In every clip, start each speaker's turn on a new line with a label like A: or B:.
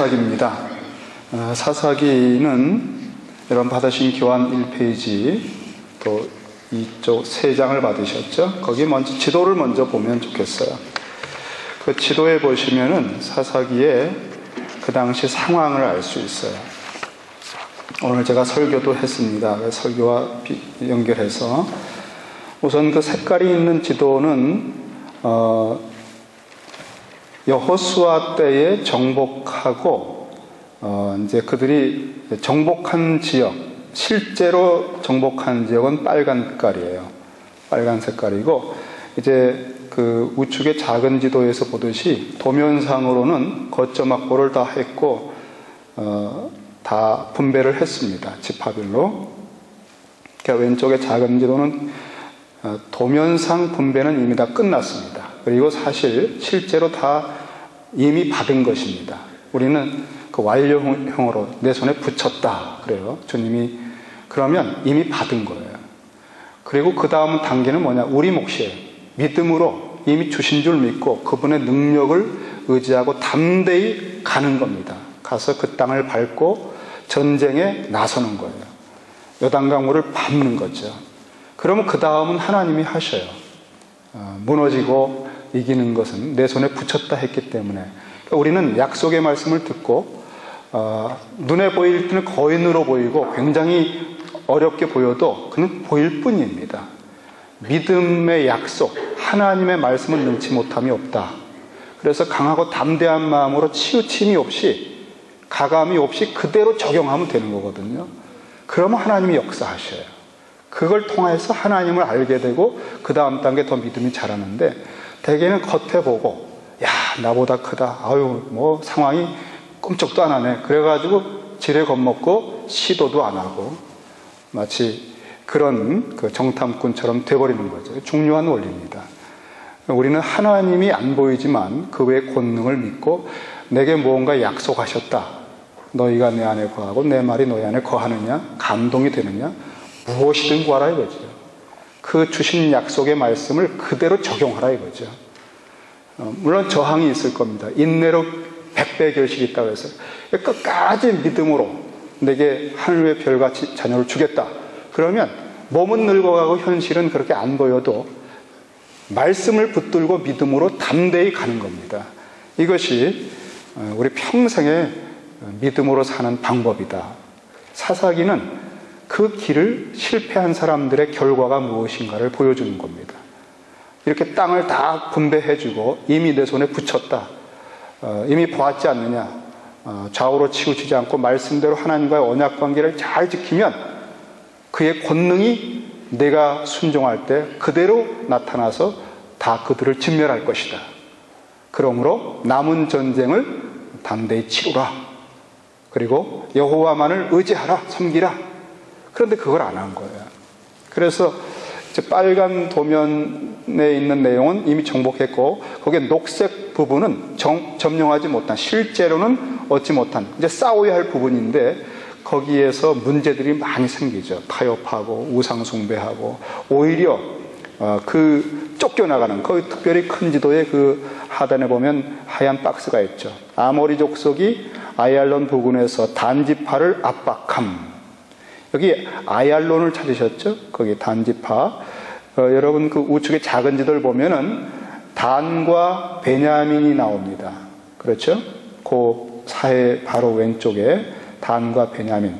A: 사사기입니다. 사사기는 여러분 받으신 교환 1페이지 또 이쪽 3장을 받으셨죠? 거기 먼저 지도를 먼저 보면 좋겠어요. 그 지도에 보시면은 사사기의 그 당시 상황을 알 수 있어요. 오늘 제가 설교도 했습니다. 설교와 연결해서 우선 그 색깔이 있는 지도는 여호수아 때에 정복하고 이제 그들이 정복한 지역, 실제로 정복한 지역은 빨간 색깔이에요. 빨간 색깔이고 이제 그 우측의 작은 지도에서 보듯이 도면상으로는 거점 확보를 다 했고 다 분배를 했습니다. 지파별로. 그러니까 왼쪽의 작은 지도는 도면상 분배는 이미 다 끝났습니다. 그리고 사실 실제로 다 이미 받은 것입니다. 우리는 그 완료형으로 내 손에 붙였다 그래요. 주님이. 그러면 이미 받은 거예요. 그리고 그 다음 단계는 뭐냐? 우리 몫이에요. 믿음으로 이미 주신 줄 믿고 그분의 능력을 의지하고 담대히 가는 겁니다. 가서 그 땅을 밟고 전쟁에 나서는 거예요. 요단강물을 밟는 거죠. 그러면 그 다음은 하나님이 하셔요. 무너지고 이기는 것은 내 손에 붙였다 했기 때문에. 그러니까 우리는 약속의 말씀을 듣고 눈에 보일 때는 거인으로 보이고 굉장히 어렵게 보여도 그는 보일 뿐입니다. 믿음의 약속, 하나님의 말씀을 능치 못함이 없다. 그래서 강하고 담대한 마음으로 치우침이 없이 가감이 없이 그대로 적용하면 되는 거거든요. 그러면 하나님이 역사하셔요. 그걸 통해서 하나님을 알게 되고 그 다음 단계 더 믿음이 자라는데 대개는 겉에 보고 야 나보다 크다. 아유 뭐 상황이 꼼짝도 안 하네. 그래가지고 지레 겁먹고 시도도 안 하고 마치 그런 그 정탐꾼처럼 돼버리는 거죠. 중요한 원리입니다. 우리는 하나님이 안 보이지만 그 외의 권능을 믿고 내게 무언가 약속하셨다. 너희가 내 안에 거하고 내 말이 너희 안에 거하느냐? 감동이 되느냐? 무엇이든 구하라 이거죠. 그 주신 약속의 말씀을 그대로 적용하라 이거죠. 물론 저항이 있을 겁니다. 인내로 100배 결실이 있다고 해서 끝까지 믿음으로 내게 하늘의 별같이 자녀를 주겠다. 그러면 몸은 늙어가고 현실은 그렇게 안 보여도 말씀을 붙들고 믿음으로 담대히 가는 겁니다. 이것이 우리 평생의 믿음으로 사는 방법이다. 사사기는 그 길을 실패한 사람들의 결과가 무엇인가를 보여주는 겁니다. 이렇게 땅을 다 분배해주고 이미 내 손에 붙였다. 이미 보았지 않느냐. 좌우로 치우치지 않고 말씀대로 하나님과의 언약관계를 잘 지키면 그의 권능이 내가 순종할 때 그대로 나타나서 다 그들을 진멸할 것이다. 그러므로 남은 전쟁을 담대히 치루라. 그리고 여호와만을 의지하라. 섬기라. 그런데 그걸 안 한 거예요. 그래서 이제 빨간 도면에 있는 내용은 이미 정복했고 거기에 녹색 부분은 점령하지 못한, 실제로는 얻지 못한 이제 싸워야 할 부분인데 거기에서 문제들이 많이 생기죠. 타협하고 우상 숭배하고 오히려 그 쫓겨나가는, 거기 특별히 큰 지도의 그 하단에 보면 하얀 박스가 있죠. 아모리 족속이 아얄론 부근에서 단지파를 압박함. 여기 아얄론을 찾으셨죠? 거기 단지파. 여러분 그 우측에 작은 지도를 보면은 단과 베냐민이 나옵니다. 그렇죠? 그 사해 바로 왼쪽에 단과 베냐민.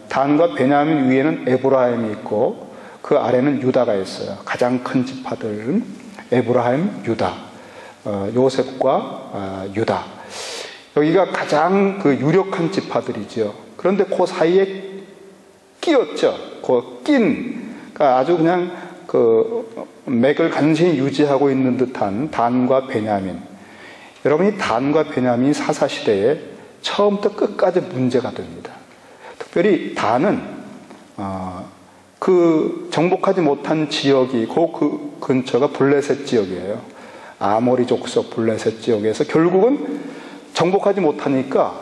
A: 단과 베냐민 위에는 에브라임이 있고 그 아래는 유다가 있어요. 가장 큰 지파들은 에브라임, 유다, 요셉과 유다. 여기가 가장 그 유력한 지파들이죠. 그런데 그 사이에 끼었죠. 그 그러니까 아주 그냥 그 맥을 간신히 유지하고 있는 듯한 단과 베냐민. 여러분이 단과 베냐민이 사사시대에 처음부터 끝까지 문제가 됩니다. 특별히 단은 그 정복하지 못한 지역이 그 근처가 블레셋 지역이에요. 아모리 족속 블레셋 지역에서 결국은 정복하지 못하니까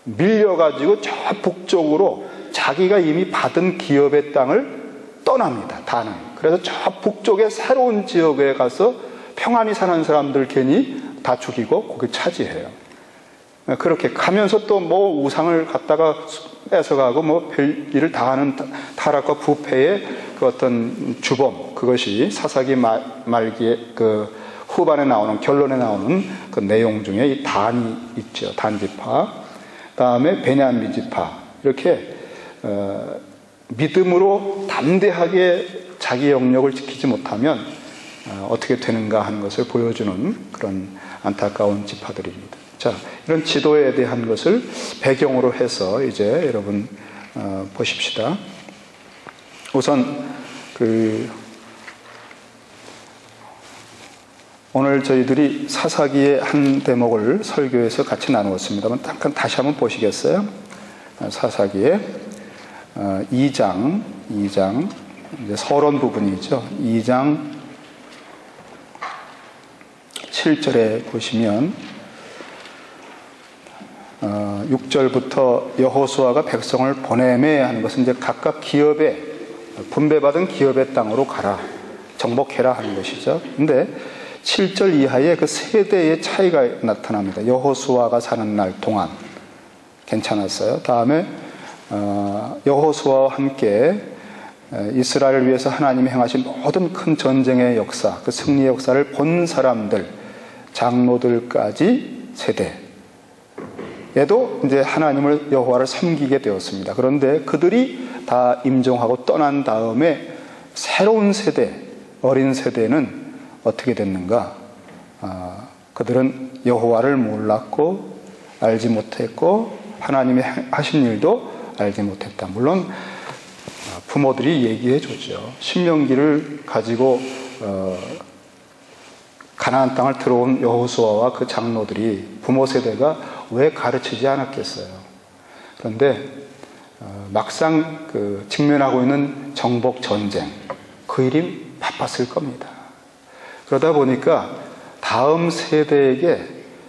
A: 밀려가지고 저 북쪽으로 자기가 이미 받은 기업의 땅을 떠납니다. 단은. 그래서 저 북쪽의 새로운 지역에 가서 평안히 사는 사람들 괜히 다 죽이고 거기 차지해요. 그렇게 가면서 또 뭐 우상을 갖다가 뺏어가고 뭐 별일을 다 하는 타락과 부패의 그 어떤 주범, 그것이 사사기 말기에 그 후반에 나오는, 결론에 나오는 그 내용 중에 이 단이 있죠. 단 지파. 다음에 베냐민 지파. 이렇게 믿음으로 담대하게 자기 영역을 지키지 못하면 어떻게 되는가 하는 것을 보여주는 그런 안타까운 지파들입니다. 자, 이런 지도에 대한 것을 배경으로 해서 이제 여러분 보십시다. 우선 오늘 저희들이 사사기의 한 대목을 설교에서 같이 나누었습니다만 잠깐 다시 한번 보시겠어요? 사사기의 2장 이제 서론 부분이죠. 2장 7절에 보시면 6절부터 여호수아가 백성을 보내매 하는 것은 이제 각각 기업에 분배받은 기업의 땅으로 가라, 정복해라 하는 것이죠. 근데 7절 이하에 그 세대의 차이가 나타납니다. 여호수아가 사는 날 동안 괜찮았어요. 다음에 여호수아와 함께 이스라엘을 위해서 하나님이 행하신 모든 큰 전쟁의 역사, 그 승리의 역사를 본 사람들, 장로들까지 세대에도 이제 하나님을, 여호와를 섬기게 되었습니다. 그런데 그들이 다 임종하고 떠난 다음에 새로운 세대, 어린 세대는 어떻게 됐는가? 그들은 여호와를 몰랐고 알지 못했고 하나님이 하신 일도 알지 못했다. 물론 부모들이 얘기해 줬죠. 신명기를 가지고 가나안 땅을 들어온 여호수아와 그 장로들이, 부모 세대가 왜 가르치지 않았겠어요. 그런데 막상 직면하고 있는 정복 전쟁, 그 일이 바빴을 겁니다. 그러다 보니까 다음 세대에게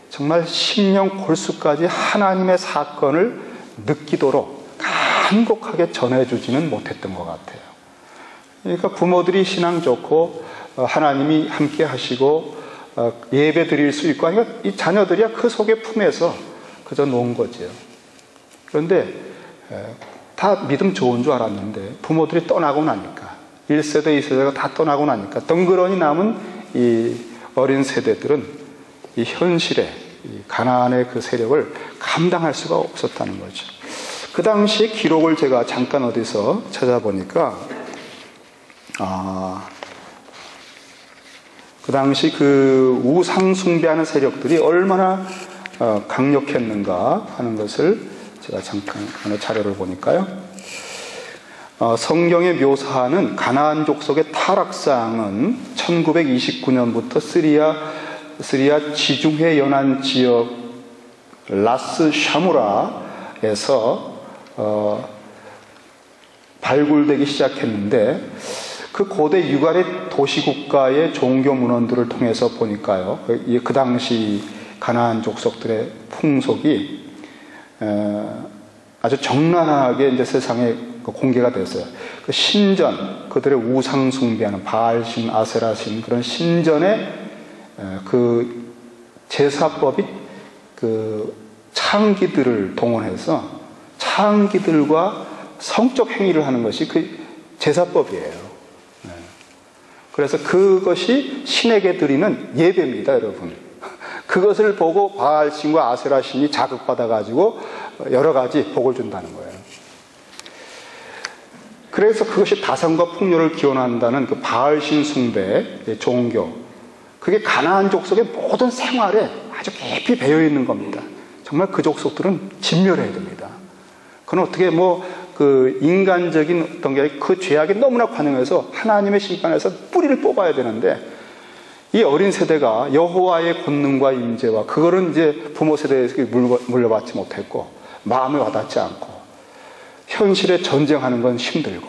A: 정말 심령 골수까지 하나님의 사건을 느끼도록 간곡하게 전해주지는 못했던 것 같아요. 그러니까 부모들이 신앙 좋고 하나님이 함께 하시고 예배 드릴 수 있고 하니까 이 자녀들이야 그 속의 품에서 그저 놓은 거죠. 그런데 다 믿음 좋은 줄 알았는데 부모들이 떠나고 나니까, 1세대, 2세대가 다 떠나고 나니까 덩그러니 남은 이 어린 세대들은 이 현실의 이 가나안의 그 세력을 감당할 수가 없었다는 거죠. 그 당시 기록을 제가 잠깐 어디서 찾아보니까 그 당시 그 우상 숭배하는 세력들이 얼마나 강력했는가 하는 것을 제가 잠깐 어느 자료를 보니까요. 성경에 묘사하는 가나안 족속의 타락상은 1929년부터 시리아 지중해 연안 지역 라스 샤무라에서 발굴되기 시작했는데, 그 고대 유가렛 도시국가의 종교 문헌들을 통해서 보니까요, 그 당시 가나안 족속들의 풍속이 아주 적나라하게 이제 세상에 공개가 됐어요. 그 신전, 그들의 우상 숭배하는 바알신, 아세라신, 그런 신전의 그 제사법이 그 창기들을 동원해서 창기들과 성적 행위를 하는 것이 그 제사법이에요. 그래서 그것이 신에게 드리는 예배입니다, 여러분. 그것을 보고 바알신과 아세라신이 자극받아가지고 여러 가지 복을 준다는 거예요. 그래서 그것이 다산과 풍요를 기원한다는 그 바알신 숭배 종교, 그게 가나안 족속의 모든 생활에 아주 깊이 배어 있는 겁니다. 정말 그 족속들은 진멸해야 됩니다. 그건 어떻게 그 인간적인 어떤 게 그 죄악이 너무나 관영해서 하나님의 심판에서 뿌리를 뽑아야 되는데, 이 어린 세대가 여호와의 권능과 임재와 그거를 이제 부모 세대에서 물려받지 못했고 마음에 와닿지 않고 현실에 전쟁하는 건 힘들고,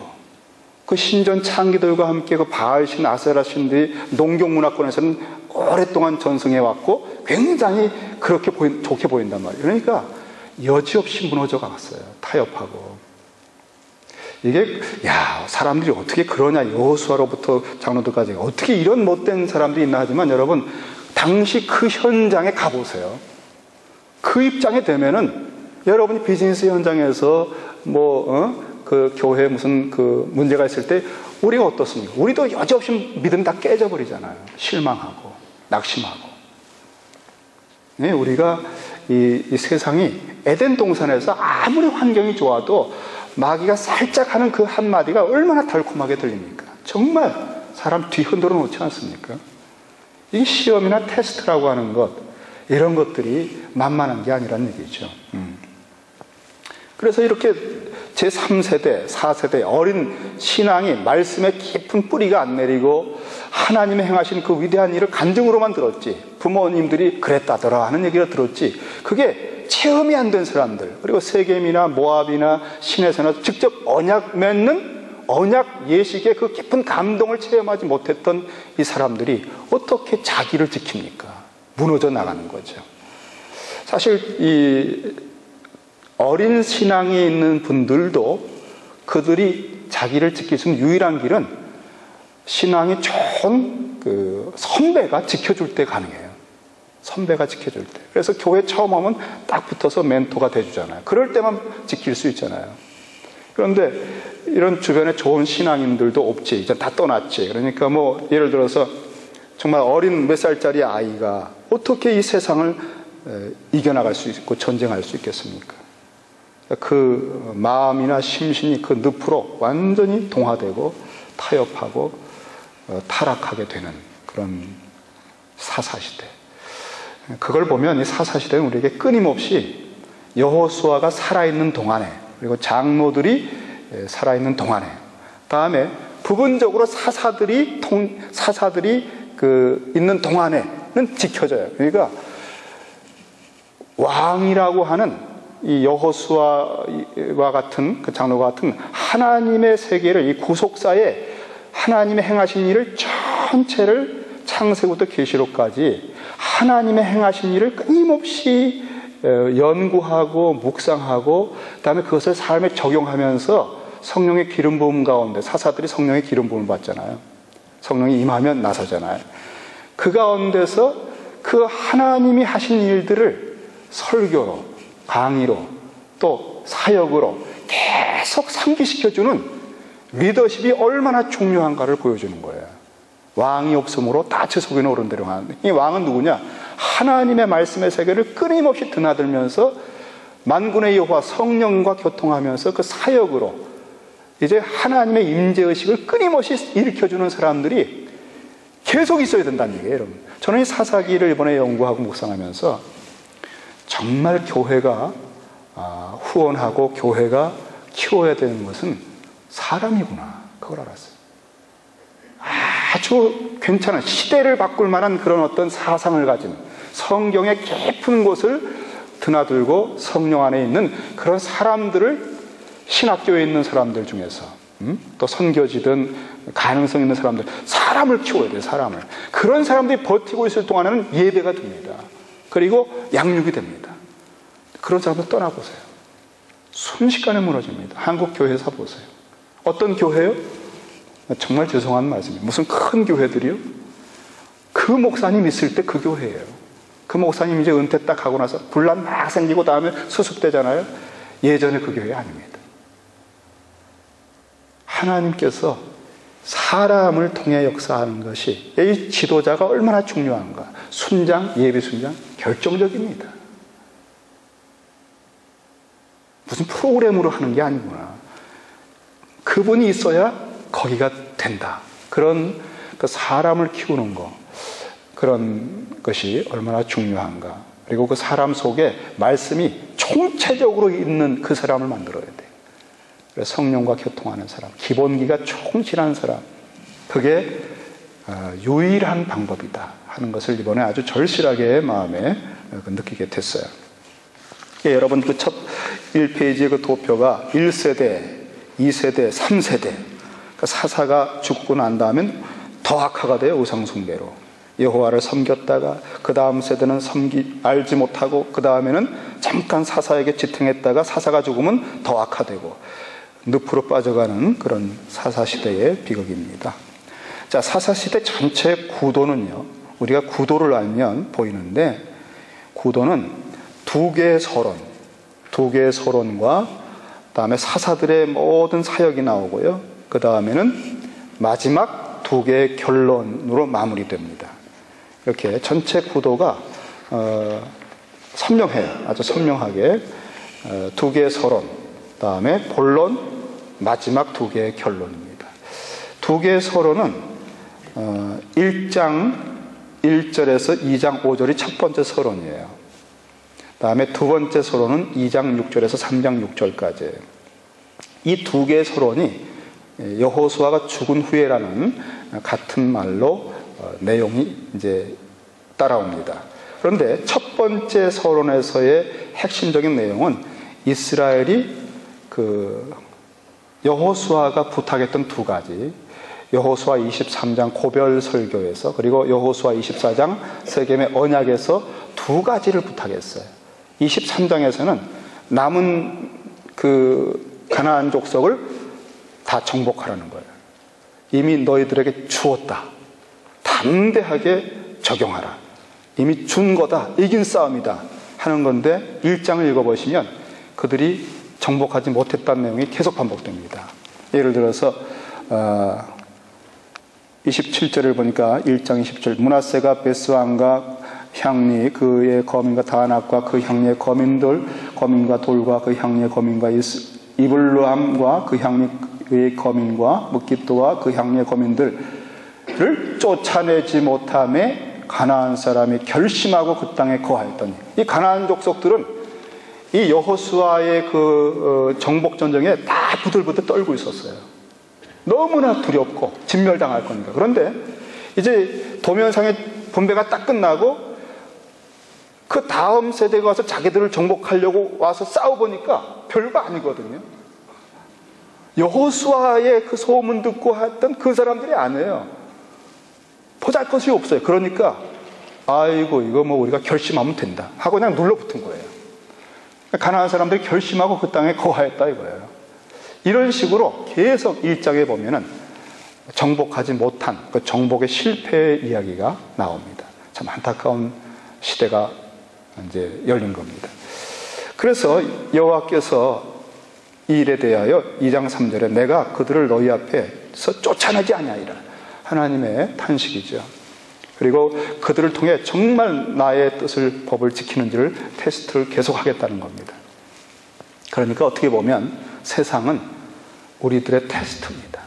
A: 그 신전 창기들과 함께 그 바알신, 아세라신들이 농경 문화권에서는 오랫동안 전승해 왔고 굉장히 그렇게 좋게 보인단 말이에요. 그러니까 여지없이 무너져 갔어요. 타협하고. 이게 사람들이 어떻게 그러냐, 여호수아로부터 장로들까지 어떻게 이런 못된 사람들이 있나 하지만, 여러분 당시 그 현장에 가보세요. 그 입장이 되면은 여러분이 비즈니스 현장에서 그 교회에 무슨 그 문제가 있을 때 우리가 어떻습니까? 우리도 여지없이 믿음이 다 깨져버리잖아요. 실망하고 낙심하고. 네, 우리가 이 세상이 에덴 동산에서 아무리 환경이 좋아도 마귀가 살짝 하는 그 한마디가 얼마나 달콤하게 들립니까? 정말 사람 뒤흔들어 놓지 않습니까? 이 시험이나 테스트라고 하는 것, 이런 것들이 만만한 게 아니란 얘기죠. 그래서 이렇게 제3세대, 4세대 어린 신앙이 말씀에 깊은 뿌리가 안 내리고 하나님의 행하신 그 위대한 일을 간증으로만 들었지, 부모님들이 그랬다더라 하는 얘기를 들었지, 그게 체험이 안 된 사람들, 그리고 세겜이나 모압이나 시내산에서 직접 언약 맺는 언약 예식의 그 깊은 감동을 체험하지 못했던 이 사람들이 어떻게 자기를 지킵니까? 무너져 나가는 거죠. 사실 이 어린 신앙이 있는 분들도 그들이 자기를 지킬 수 있는 유일한 길은 신앙이 좋은 그 선배가 지켜줄 때 가능해요. 선배가 지켜줄 때. 그래서 교회 처음 오면 딱 붙어서 멘토가 돼주잖아요. 그럴 때만 지킬 수 있잖아요. 그런데 이런 주변에 좋은 신앙인들도 없지. 이제 다 떠났지. 그러니까 뭐 예를 들어서 정말 어린 몇 살짜리 아이가 어떻게 이 세상을 이겨나갈 수 있고 전쟁할 수 있겠습니까? 그 마음이나 심신이 그 늪으로 완전히 동화되고 타협하고 타락하게 되는 그런 사사시대. 그걸 보면 이 사사시대는 우리에게 끊임없이 여호수아가 살아있는 동안에, 그리고 장로들이 살아있는 동안에, 다음에 부분적으로 사사들이 그 있는 동안에는 지켜져요. 그러니까 왕이라고 하는 이 여호수아와 같은 그 장로와 같은 하나님의 세계를, 이 구속사에 하나님의 행하신 일을 전체를 창세부터 계시록까지 하나님의 행하신 일을 끊임없이 연구하고 묵상하고 그다음에 그것을 삶에 적용하면서 성령의 기름 부음 가운데, 사사들이 성령의 기름 부음을 받잖아요. 성령이 임하면 나서잖아요. 그 가운데서 그 하나님이 하신 일들을 설교로, 강의로, 또 사역으로 계속 상기시켜주는 리더십이 얼마나 중요한가를 보여주는 거예요. 왕이 없으므로 다 제 속에는 오른 대로 하는. 이 왕은 누구냐? 하나님의 말씀의 세계를 끊임없이 드나들면서 만군의 여호와 성령과 교통하면서 그 사역으로 이제 하나님의 임재의식을 끊임없이 일으켜주는 사람들이 계속 있어야 된다는 얘기예요, 여러분. 저는 이 사사기를 이번에 연구하고 묵상하면서 정말 교회가 후원하고 교회가 키워야 되는 것은 사람이구나, 그걸 알았어요. 아주 괜찮은, 시대를 바꿀 만한 그런 어떤 사상을 가진, 성경의 깊은 곳을 드나들고 성령 안에 있는 그런 사람들을, 신학교에 있는 사람들 중에서 또 선교지든 가능성 있는 사람들, 사람을 키워야 돼요. 사람을. 그런 사람들이 버티고 있을 동안에는 예배가 됩니다. 그리고 양육이 됩니다. 그런 사람들 떠나보세요. 순식간에 무너집니다. 한국 교회사 보세요. 어떤 교회요? 정말 죄송한 말씀이에요. 무슨 큰 교회들이요? 그 목사님 있을 때 그 교회예요. 그 목사님 이제 은퇴 딱 하고 나서 분란 막 생기고 다음에 수습되잖아요. 예전에 그 교회 아닙니다. 하나님께서 사람을 통해 역사하는 것이, 이 지도자가 얼마나 중요한가. 순장, 예비 순장 결정적입니다. 무슨 프로그램으로 하는 게 아니구나. 그분이 있어야 거기가 된다. 그런 그 사람을 키우는 거, 그런 것이 얼마나 중요한가. 그리고 그 사람 속에 말씀이 총체적으로 있는 그 사람을 만들어야 돼. 그래서 성령과 교통하는 사람, 기본기가 충실한 사람, 그게 유일한 방법이다 하는 것을 이번에 아주 절실하게 마음에 느끼게 됐어요. 여러분, 그 첫 1페이지의 그 도표가 1세대, 2세대, 3세대. 그러니까 사사가 죽고 난 다음엔 더 악화가 돼요. 우상숭배로. 여호와를 섬겼다가 그 다음 세대는 알지 못하고 그 다음에는 잠깐 사사에게 지탱했다가 사사가 죽으면 더 악화되고 늪으로 빠져가는 그런 사사시대의 비극입니다. 자, 사사시대 전체 구도는요, 우리가 구도를 알면 보이는데, 구도는 두 개의 서론과 그다음에 사사들의 모든 사역이 나오고요. 그 다음에는 마지막 두 개의 결론으로 마무리됩니다. 이렇게 전체 구도가 선명해요. 아주 선명하게 두 개의 서론, 그다음에 본론, 마지막 두 개의 결론입니다. 두 개의 서론은 1장 1절에서 2장 5절이 첫 번째 서론이에요. 다음에 두 번째 서론은 2장 6절에서 3장 6절까지예요. 이 두 개의 서론이 여호수아가 죽은 후에라는 같은 말로 내용이 이제 따라옵니다. 그런데 첫 번째 서론에서의 핵심적인 내용은 이스라엘이 여호수아가 부탁했던 두 가지, 여호수아 23장 고별 설교에서, 그리고 여호수아 24장 세겜의 언약에서 두 가지를 부탁했어요. 23장에서는 남은 가나안 족속을 다 정복하라는 거예요. 이미 너희들에게 주었다. 담대하게 적용하라. 이미 준 거다. 이긴 싸움이다. 하는 건데 1장을 읽어보시면 그들이 정복하지 못했다는 내용이 계속 반복됩니다. 예를 들어서 27절을 보니까 1장 20절 므낫세가 베스왕과 향리 그의 거민과 다낙과 그 향리의 거민과 돌과 그 향리의 거민과 이블루함과 그 향리의 거민과 므깃도와 그 향리의 거민들을 쫓아내지 못함에 가나안 사람이 결심하고 그 땅에 거하였더니, 이 가나안 족속들은 이 여호수아의 정복 전쟁에 다 부들부들 떨고 있었어요. 너무나 두렵고 진멸당할 겁니다. 그런데 이제 도면상의 분배가 딱 끝나고 그 다음 세대가 와서 자기들을 정복하려고 와서 싸워보니까 별거 아니거든요. 여호수아의 그 소문 듣고 했던 그 사람들이 아니에요. 보잘것이 없어요. 그러니까 아이고 이거 뭐 우리가 결심하면 된다 하고 그냥 눌러붙은 거예요. 가나안 사람들이 결심하고 그 땅에 거하였다 이거예요. 이런 식으로 계속 1장에 보면은 정복하지 못한 그 정복의 실패의 이야기가 나옵니다. 참 안타까운 시대가 이제 열린 겁니다. 그래서 여호와께서 이 일에 대하여 2장 3절에 내가 그들을 너희 앞에서 쫓아내지 아니하리라, 하나님의 탄식이죠. 그리고 그들을 통해 정말 나의 뜻을, 법을 지키는지를 테스트를 계속하겠다는 겁니다. 그러니까 어떻게 보면 세상은 우리들의 테스트입니다.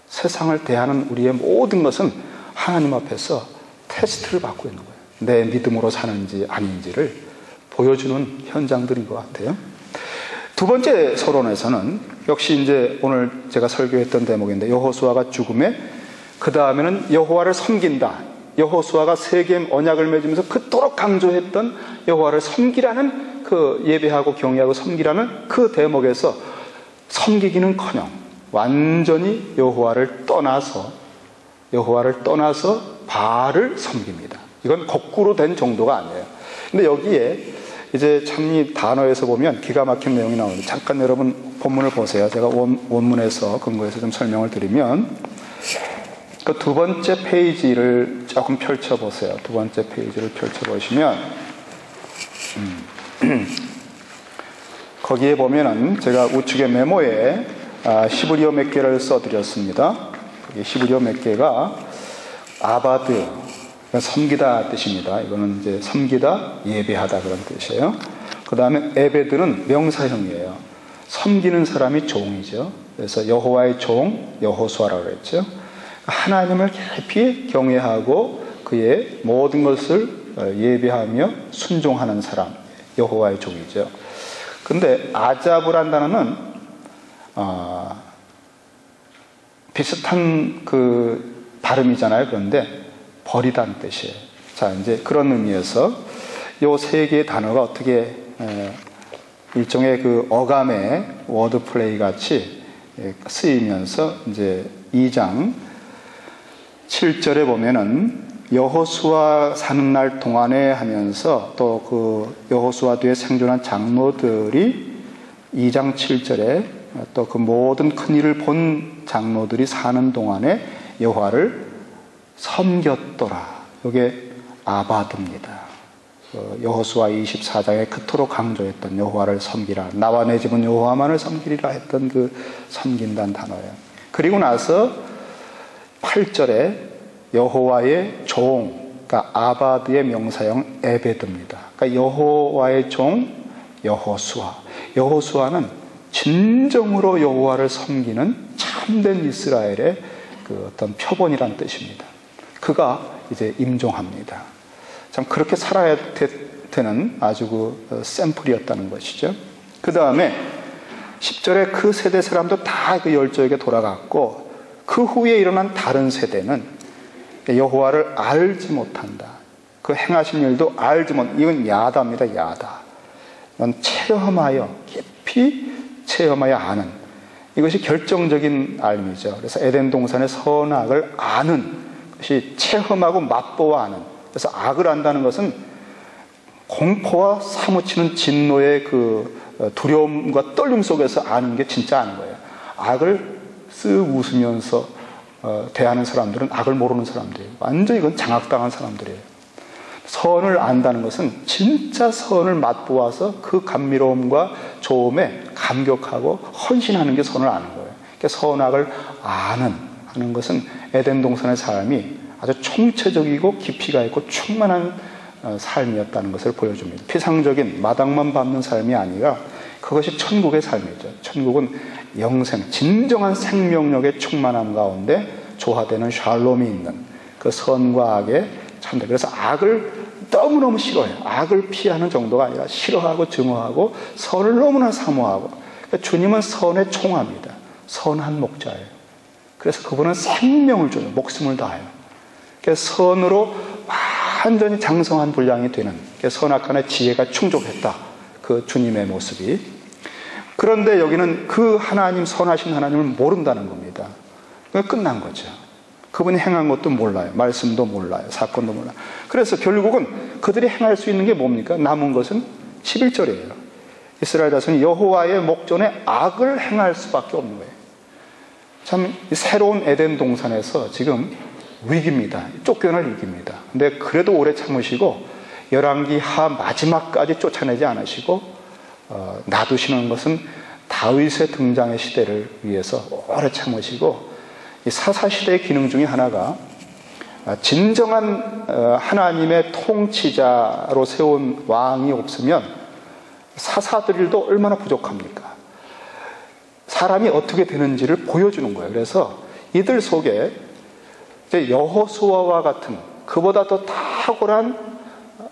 A: 세상을 대하는 우리의 모든 것은 하나님 앞에서 테스트를 받고 있는 거예요. 내 믿음으로 사는지 아닌지를 보여주는 현장들인 것 같아요. 두 번째 서론에서는 역시 이제 오늘 제가 설교했던 대목인데, 여호수아가 죽음에 그 다음에는 여호와를 섬긴다. 여호수아가 세겜 언약을 맺으면서 그토록 강조했던 여호와를 섬기라는 그 예배하고 경외하고 섬기라는 그 대목에서 섬기기는커녕 완전히 여호와를 떠나서 바알을 섬깁니다. 이건 거꾸로 된 정도가 아니에요. 근데 여기에 이제 참 이 단어에서 보면 기가 막힌 내용이 나오는데, 잠깐 여러분 본문을 보세요. 제가 원문에서 근거해서 좀 설명을 드리면, 그 두 번째 페이지를 조금 펼쳐보세요. 두 번째 페이지를 펼쳐보시면 거기에 보면은 제가 우측에 메모에 히브리어 몇 개를 써드렸습니다. 히브리어 몇 개가 아바드, 섬기다 뜻입니다. 이거는 이제 섬기다, 예배하다 그런 뜻이에요. 그 다음에 에베드는 명사형이에요. 섬기는 사람이 종이죠. 그래서 여호와의 종, 여호수아라고 그랬죠. 하나님을 깊이 경외하고 그의 모든 것을 예배하며 순종하는 사람, 여호와의 종이죠. 근데 아자브란 단어는 비슷한 그 발음이잖아요. 그런데 버리다는 뜻이에요. 자, 이제 그런 의미에서 요 세 개의 단어가 어떻게 일종의 그 어감의 워드플레이 같이 쓰이면서 이제 2장 7절에 보면은 여호수아 사는 날 동안에 하면서 또 그 여호수아 뒤에 생존한 장로들이 2장 7절에 또 그 모든 큰 일을 본 장로들이 사는 동안에 여호와를 섬겼더라. 이게 아바드입니다. 여호수아 24장에 그토록 강조했던 여호와를 섬기라, 나와 내 집은 여호와만을 섬기리라 했던 그 섬긴다는 단어예요. 그리고 나서 8절에 여호와의 종, 그러니까 아바드의 명사형 에베드입니다. 그러니까 여호와의 종 여호수아. 여호수아는 진정으로 여호와를 섬기는 참된 이스라엘의 그 어떤 표본이란 뜻입니다. 그가 이제 임종합니다. 참 그렇게 살아야 되는 아주 그 샘플이었다는 것이죠. 그 다음에 10절에 그 세대 사람도 다 그 열조에게 돌아갔고, 그 후에 일어난 다른 세대는 여호와를 알지 못한다. 그 행하신 일도 알지 못, 이건 야다입니다. 야다. 이건 체험하여, 깊이 체험하여 아는, 이것이 결정적인 알미죠. 그래서 에덴 동산의 선악을 아는 것이 체험하고 맛보아 아는. 그래서 악을 안다는 것은 공포와 사무치는 진노의 그 두려움과 떨림 속에서 아는 게 진짜 아는 거예요. 악을 쓱 웃으면서 대하는 사람들은 악을 모르는 사람들이에요. 완전히 이건 장악당한 사람들이에요. 선을 안다는 것은 진짜 선을 맛보아서 그 감미로움과 좋음에 감격하고 헌신하는 게 선을 아는 거예요. 그러니까 선악을 하는 것은 에덴 동산의 삶이 아주 총체적이고 깊이가 있고 충만한 삶이었다는 것을 보여줍니다. 피상적인 마당만 밟는 삶이 아니라 그것이 천국의 삶이죠. 천국은 영생, 진정한 생명력의 충만함 가운데 조화되는 샬롬이 있는 그 선과 악의 참된. 그래서 악을 너무너무 싫어해요. 악을 피하는 정도가 아니라 싫어하고 증오하고 선을 너무나 사모하고. 그러니까 주님은 선의 총합니다. 선한 목자예요. 그래서 그분은 생명을 줘요. 목숨을 다해요. 그래서 선으로 완전히 장성한 분량이 되는, 선악간의 지혜가 충족했다. 그 주님의 모습이. 그런데 여기는 그 하나님, 선하신 하나님을 모른다는 겁니다. 끝난 거죠. 그분이 행한 것도 몰라요. 말씀도 몰라요. 사건도 몰라요. 그래서 결국은 그들이 행할 수 있는 게 뭡니까? 남은 것은 11절이에요. 이스라엘 자손이 여호와의 목전에 악을 행할 수밖에 없는 거예요. 참 새로운 에덴 동산에서 지금 위기입니다. 쫓겨날 위기입니다. 근데 그래도 오래 참으시고 열왕기 하 마지막까지 쫓아내지 않으시고 놔두시는 것은 다윗의 등장의 시대를 위해서 오래 참으시고, 이 사사시대의 기능 중에 하나가 진정한 하나님의 통치자로 세운 왕이 없으면 사사들도 얼마나 부족합니까? 사람이 어떻게 되는지를 보여주는 거예요. 그래서 이들 속에 여호수아와 같은 그보다 더 탁월한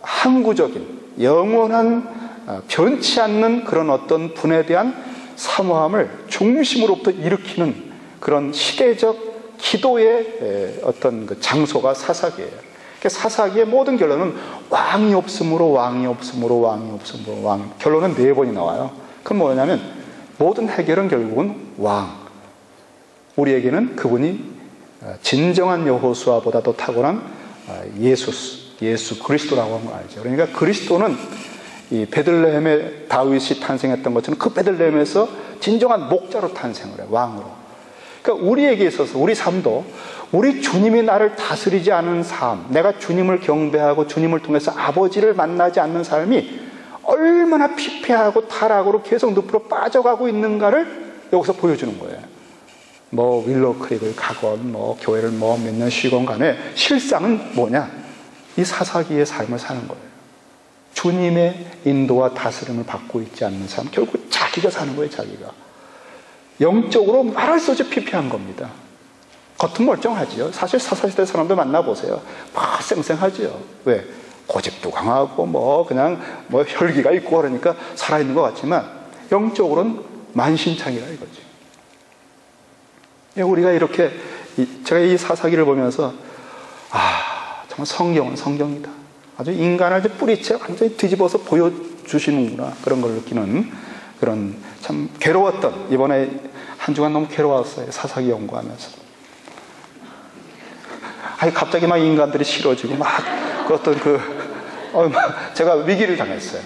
A: 항구적인 영원한 변치 않는 그런 어떤 분에 대한 사모함을 중심으로부터 일으키는 그런 시대적 기도의 어떤 그 장소가 사사기예요. 그러니까 사사기의 모든 결론은 왕이 없으므로 왕이 없으므로 왕이 없으므로 왕. 결론은 4번이 나와요. 그건 뭐냐면 모든 해결은 결국은 왕. 우리에게는 그분이 진정한 여호수아보다 더 탁월한 예수 그리스도라고 하는 거 알죠. 그러니까 그리스도는 이 베들레헴에 다윗이 탄생했던 것처럼 그 베들레헴에서 진정한 목자로 탄생을 해요. 왕으로. 그러니까 우리에게 있어서 우리 삶도 우리 주님이 나를 다스리지 않은 삶, 내가 주님을 경배하고 주님을 통해서 아버지를 만나지 않는 삶이 얼마나 피폐하고 타락으로 계속 늪으로 빠져가고 있는가를 여기서 보여주는 거예요. 뭐 윌로우 크릭을 가건 뭐 교회를 뭐 몇 년 쉬건 간에 실상은 뭐냐? 이 사사기의 삶을 사는 거예요. 주님의 인도와 다스림을 받고 있지 않는 삶, 결국 자기가 사는 거예요. 자기가 영적으로 말할 수 없이 피폐한 겁니다. 겉은 멀쩡하지요. 사실 사사시대 사람들 만나보세요. 막 쌩쌩하지요. 왜? 고집도 강하고 뭐 그냥 뭐 혈기가 있고 그러니까 살아있는 것 같지만 영적으로는 만신창이라 이거지. 우리가 이렇게 제가 이 사사기를 보면서 정말 성경은 성경이다. 아주 인간을 뿌리채 완전히 뒤집어서 보여주시는구나. 그런 걸 느끼는 그런 참 괴로웠던, 이번에 한 주간 너무 괴로웠어요. 사사기 연구하면서. 갑자기 막 인간들이 싫어지고 막 어떤 제가 위기를 당했어요.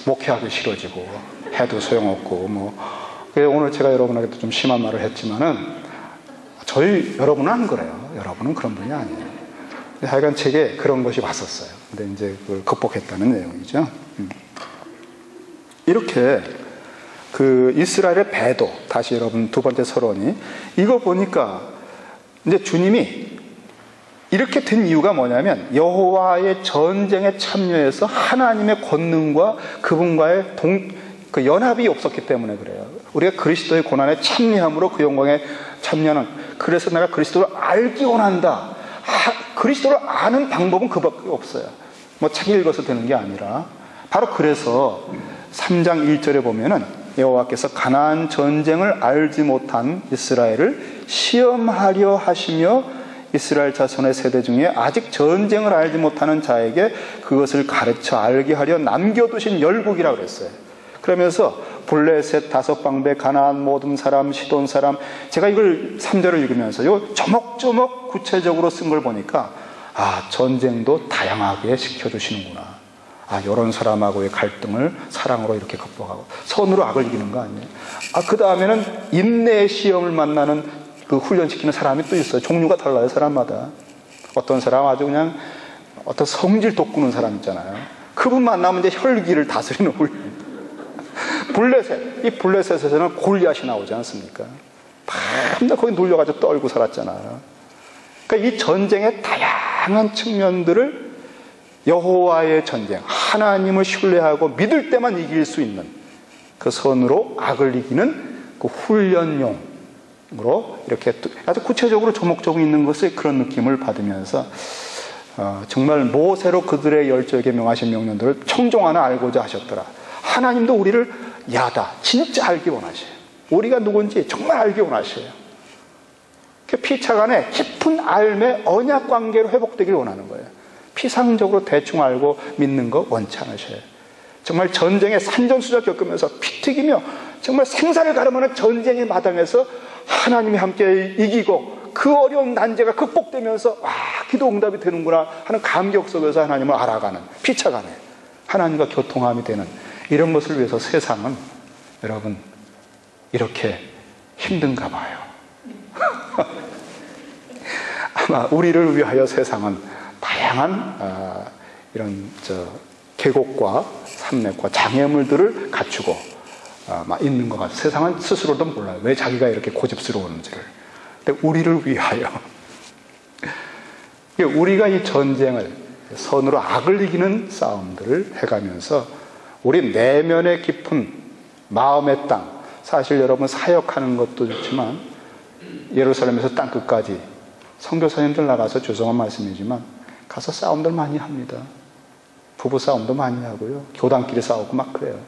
A: 목회하기 싫어지고 해도 소용없고 뭐. 오늘 제가 여러분에게도 좀 심한 말을 했지만은 여러분은 안 그래요. 여러분은 그런 분이 아니에요. 하여간 책에 그런 것이 왔었어요. 근데 이제 그걸 극복했다는 내용이죠. 이렇게 그 이스라엘의 배도, 다시 여러분 두 번째 서론이, 이거 보니까 이제 주님이 이렇게 된 이유가 뭐냐면 여호와의 전쟁에 참여해서 하나님의 권능과 그분과의 그 연합이 없었기 때문에 그래요. 우리가 그리스도의 고난에 참여함으로 그 영광에 참여하는, 그래서 내가 그리스도를 알기 원한다. 그리스도를 아는 방법은 그밖에 없어요. 뭐 책 읽어서 되는 게 아니라, 바로 그래서 3장 1절에 보면은 여호와께서 가나안 전쟁을 알지 못한 이스라엘을 시험하려 하시며 이스라엘 자손의 세대 중에 아직 전쟁을 알지 못하는 자에게 그것을 가르쳐 알게 하려 남겨두신 열국이라고 그랬어요. 그러면서 블레셋, 다섯 방배, 가나안 모든 사람, 시돈 사람, 제가 이걸 3절을 읽으면서 요 조목조목 구체적으로 쓴 걸 보니까 전쟁도 다양하게 시켜주시는구나. 이런 사람하고의 갈등을 사랑으로 이렇게 극복하고 선으로 악을 이기는 거 아니에요. 그 다음에는 인내의 시험을 만나는 그 훈련시키는 사람이 또 있어요. 종류가 달라요, 사람마다. 어떤 사람 아주 그냥 어떤 성질 돋구는 사람 있잖아요. 그분 만나면 이제 혈기를 다스리는 훈련. 블레셋, 이 블레셋에서는 골리앗이 나오지 않습니까? 밤낮 거기 눌려가지고 떨고 살았잖아요. 그러니까 이 전쟁의 다양한 측면들을 여호와의 전쟁, 하나님을 신뢰하고 믿을 때만 이길 수 있는 그 선으로 악을 이기는 그 훈련용으로 이렇게 아주 구체적으로 조목조목 있는 것을 그런 느낌을 받으면서 정말 모세로 그들의 열조에게 명하신 명령들을 청종하나 알고자 하셨더라. 하나님도 우리를 야다, 진짜 알기 원하셔요. 우리가 누군지 정말 알기 원하셔요. 피차간에 깊은 알매 언약 관계로 회복되길 원하는 거예요. 피상적으로 대충 알고 믿는 거 원치 않으셔요. 정말 전쟁의 산전수전 겪으면서 피 튀기며 정말 생사를 가름하는 전쟁의 마당에서 하나님이 함께 이기고 그 어려운 난제가 극복되면서 기도 응답이 되는구나 하는 감격 속에서 하나님을 알아가는, 피차간에 하나님과 교통함이 되는 이런 것을 위해서 세상은 여러분 이렇게 힘든가 봐요. 아마 우리를 위하여 세상은 다양한 이런 계곡과 산맥과 장애물들을 갖추고 있는 것 같아요. 세상은 스스로도 몰라요. 왜 자기가 이렇게 고집스러운지를. 근데 우리를 위하여 우리가 이 전쟁을 선으로 악을 이기는 싸움들을 해가면서 우리 내면의 깊은 마음의 땅, 사실 여러분 사역하는 것도 좋지만 예루살렘에서 땅끝까지 선교사님들 나가서 죄송한 말씀이지만 가서 싸움들 많이 합니다. 부부 싸움도 많이 하고요. 교단끼리 싸우고 막 그래요.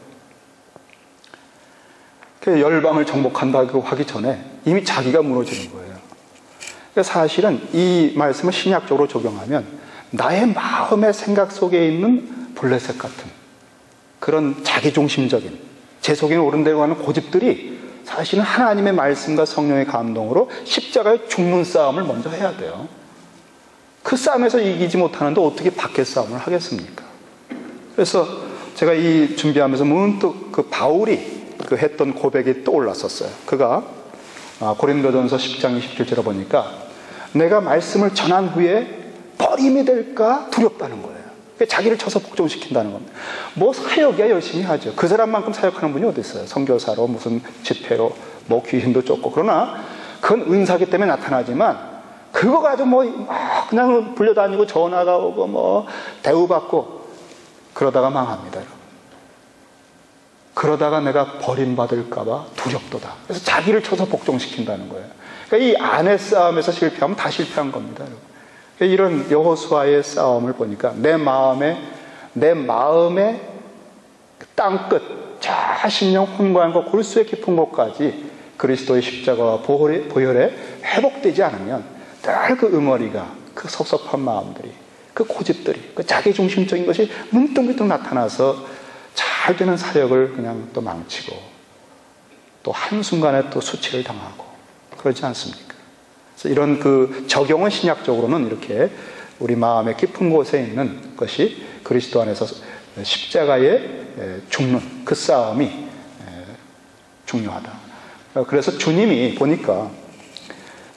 A: 열방을 정복한다고 하기 전에 이미 자기가 무너지는 거예요. 사실은 이 말씀을 신약적으로 적용하면 나의 마음의 생각 속에 있는 블레셋 같은 그런 자기중심적인 제 속에 오른대로 하는 고집들이 사실은 하나님의 말씀과 성령의 감동으로 십자가의 죽는 싸움을 먼저 해야 돼요. 그 싸움에서 이기지 못하는데 어떻게 밖에 싸움을 하겠습니까? 그래서 제가 이 준비하면서 문득 그 바울이 그 했던 고백이 떠올랐었어요. 그가 고린도전서 10장 27절에 보니까 내가 말씀을 전한 후에 버림이 될까 두렵다는 거예요. 자기를 쳐서 복종시킨다는 겁니다. 뭐 사역이야 열심히 하죠. 그 사람만큼 사역하는 분이 어디 있어요. 선교사로 무슨 집회로 뭐 귀신도 쫓고. 그러나 그건 은사기 때문에 나타나지만 그거 가지고 뭐 그냥 불려다니고 전화가 오고 뭐 대우받고 그러다가 망합니다. 여러분. 그러다가 내가 버림받을까 봐 두렵도다. 그래서 자기를 쳐서 복종시킨다는 거예요. 그러니까 이 안의 싸움에서 실패하면 다 실패한 겁니다. 여러분. 이런 여호수아의 싸움을 보니까 내 마음의 땅끝, 저 심령 혼관과 골수의 깊은 곳까지 그리스도의 십자가와 보혈에 회복되지 않으면 늘 그 응어리가, 그 섭섭한 마음들이, 그 고집들이, 그 자기중심적인 것이 문득문득 나타나서 잘 되는 사역을 그냥 또 망치고 또 한순간에 또 수치를 당하고 그러지 않습니까? 그래서 이런 그 적용은 신약적으로는 이렇게 우리 마음의 깊은 곳에 있는 것이 그리스도 안에서 십자가에 죽는 그 싸움이 중요하다. 그래서 주님이 보니까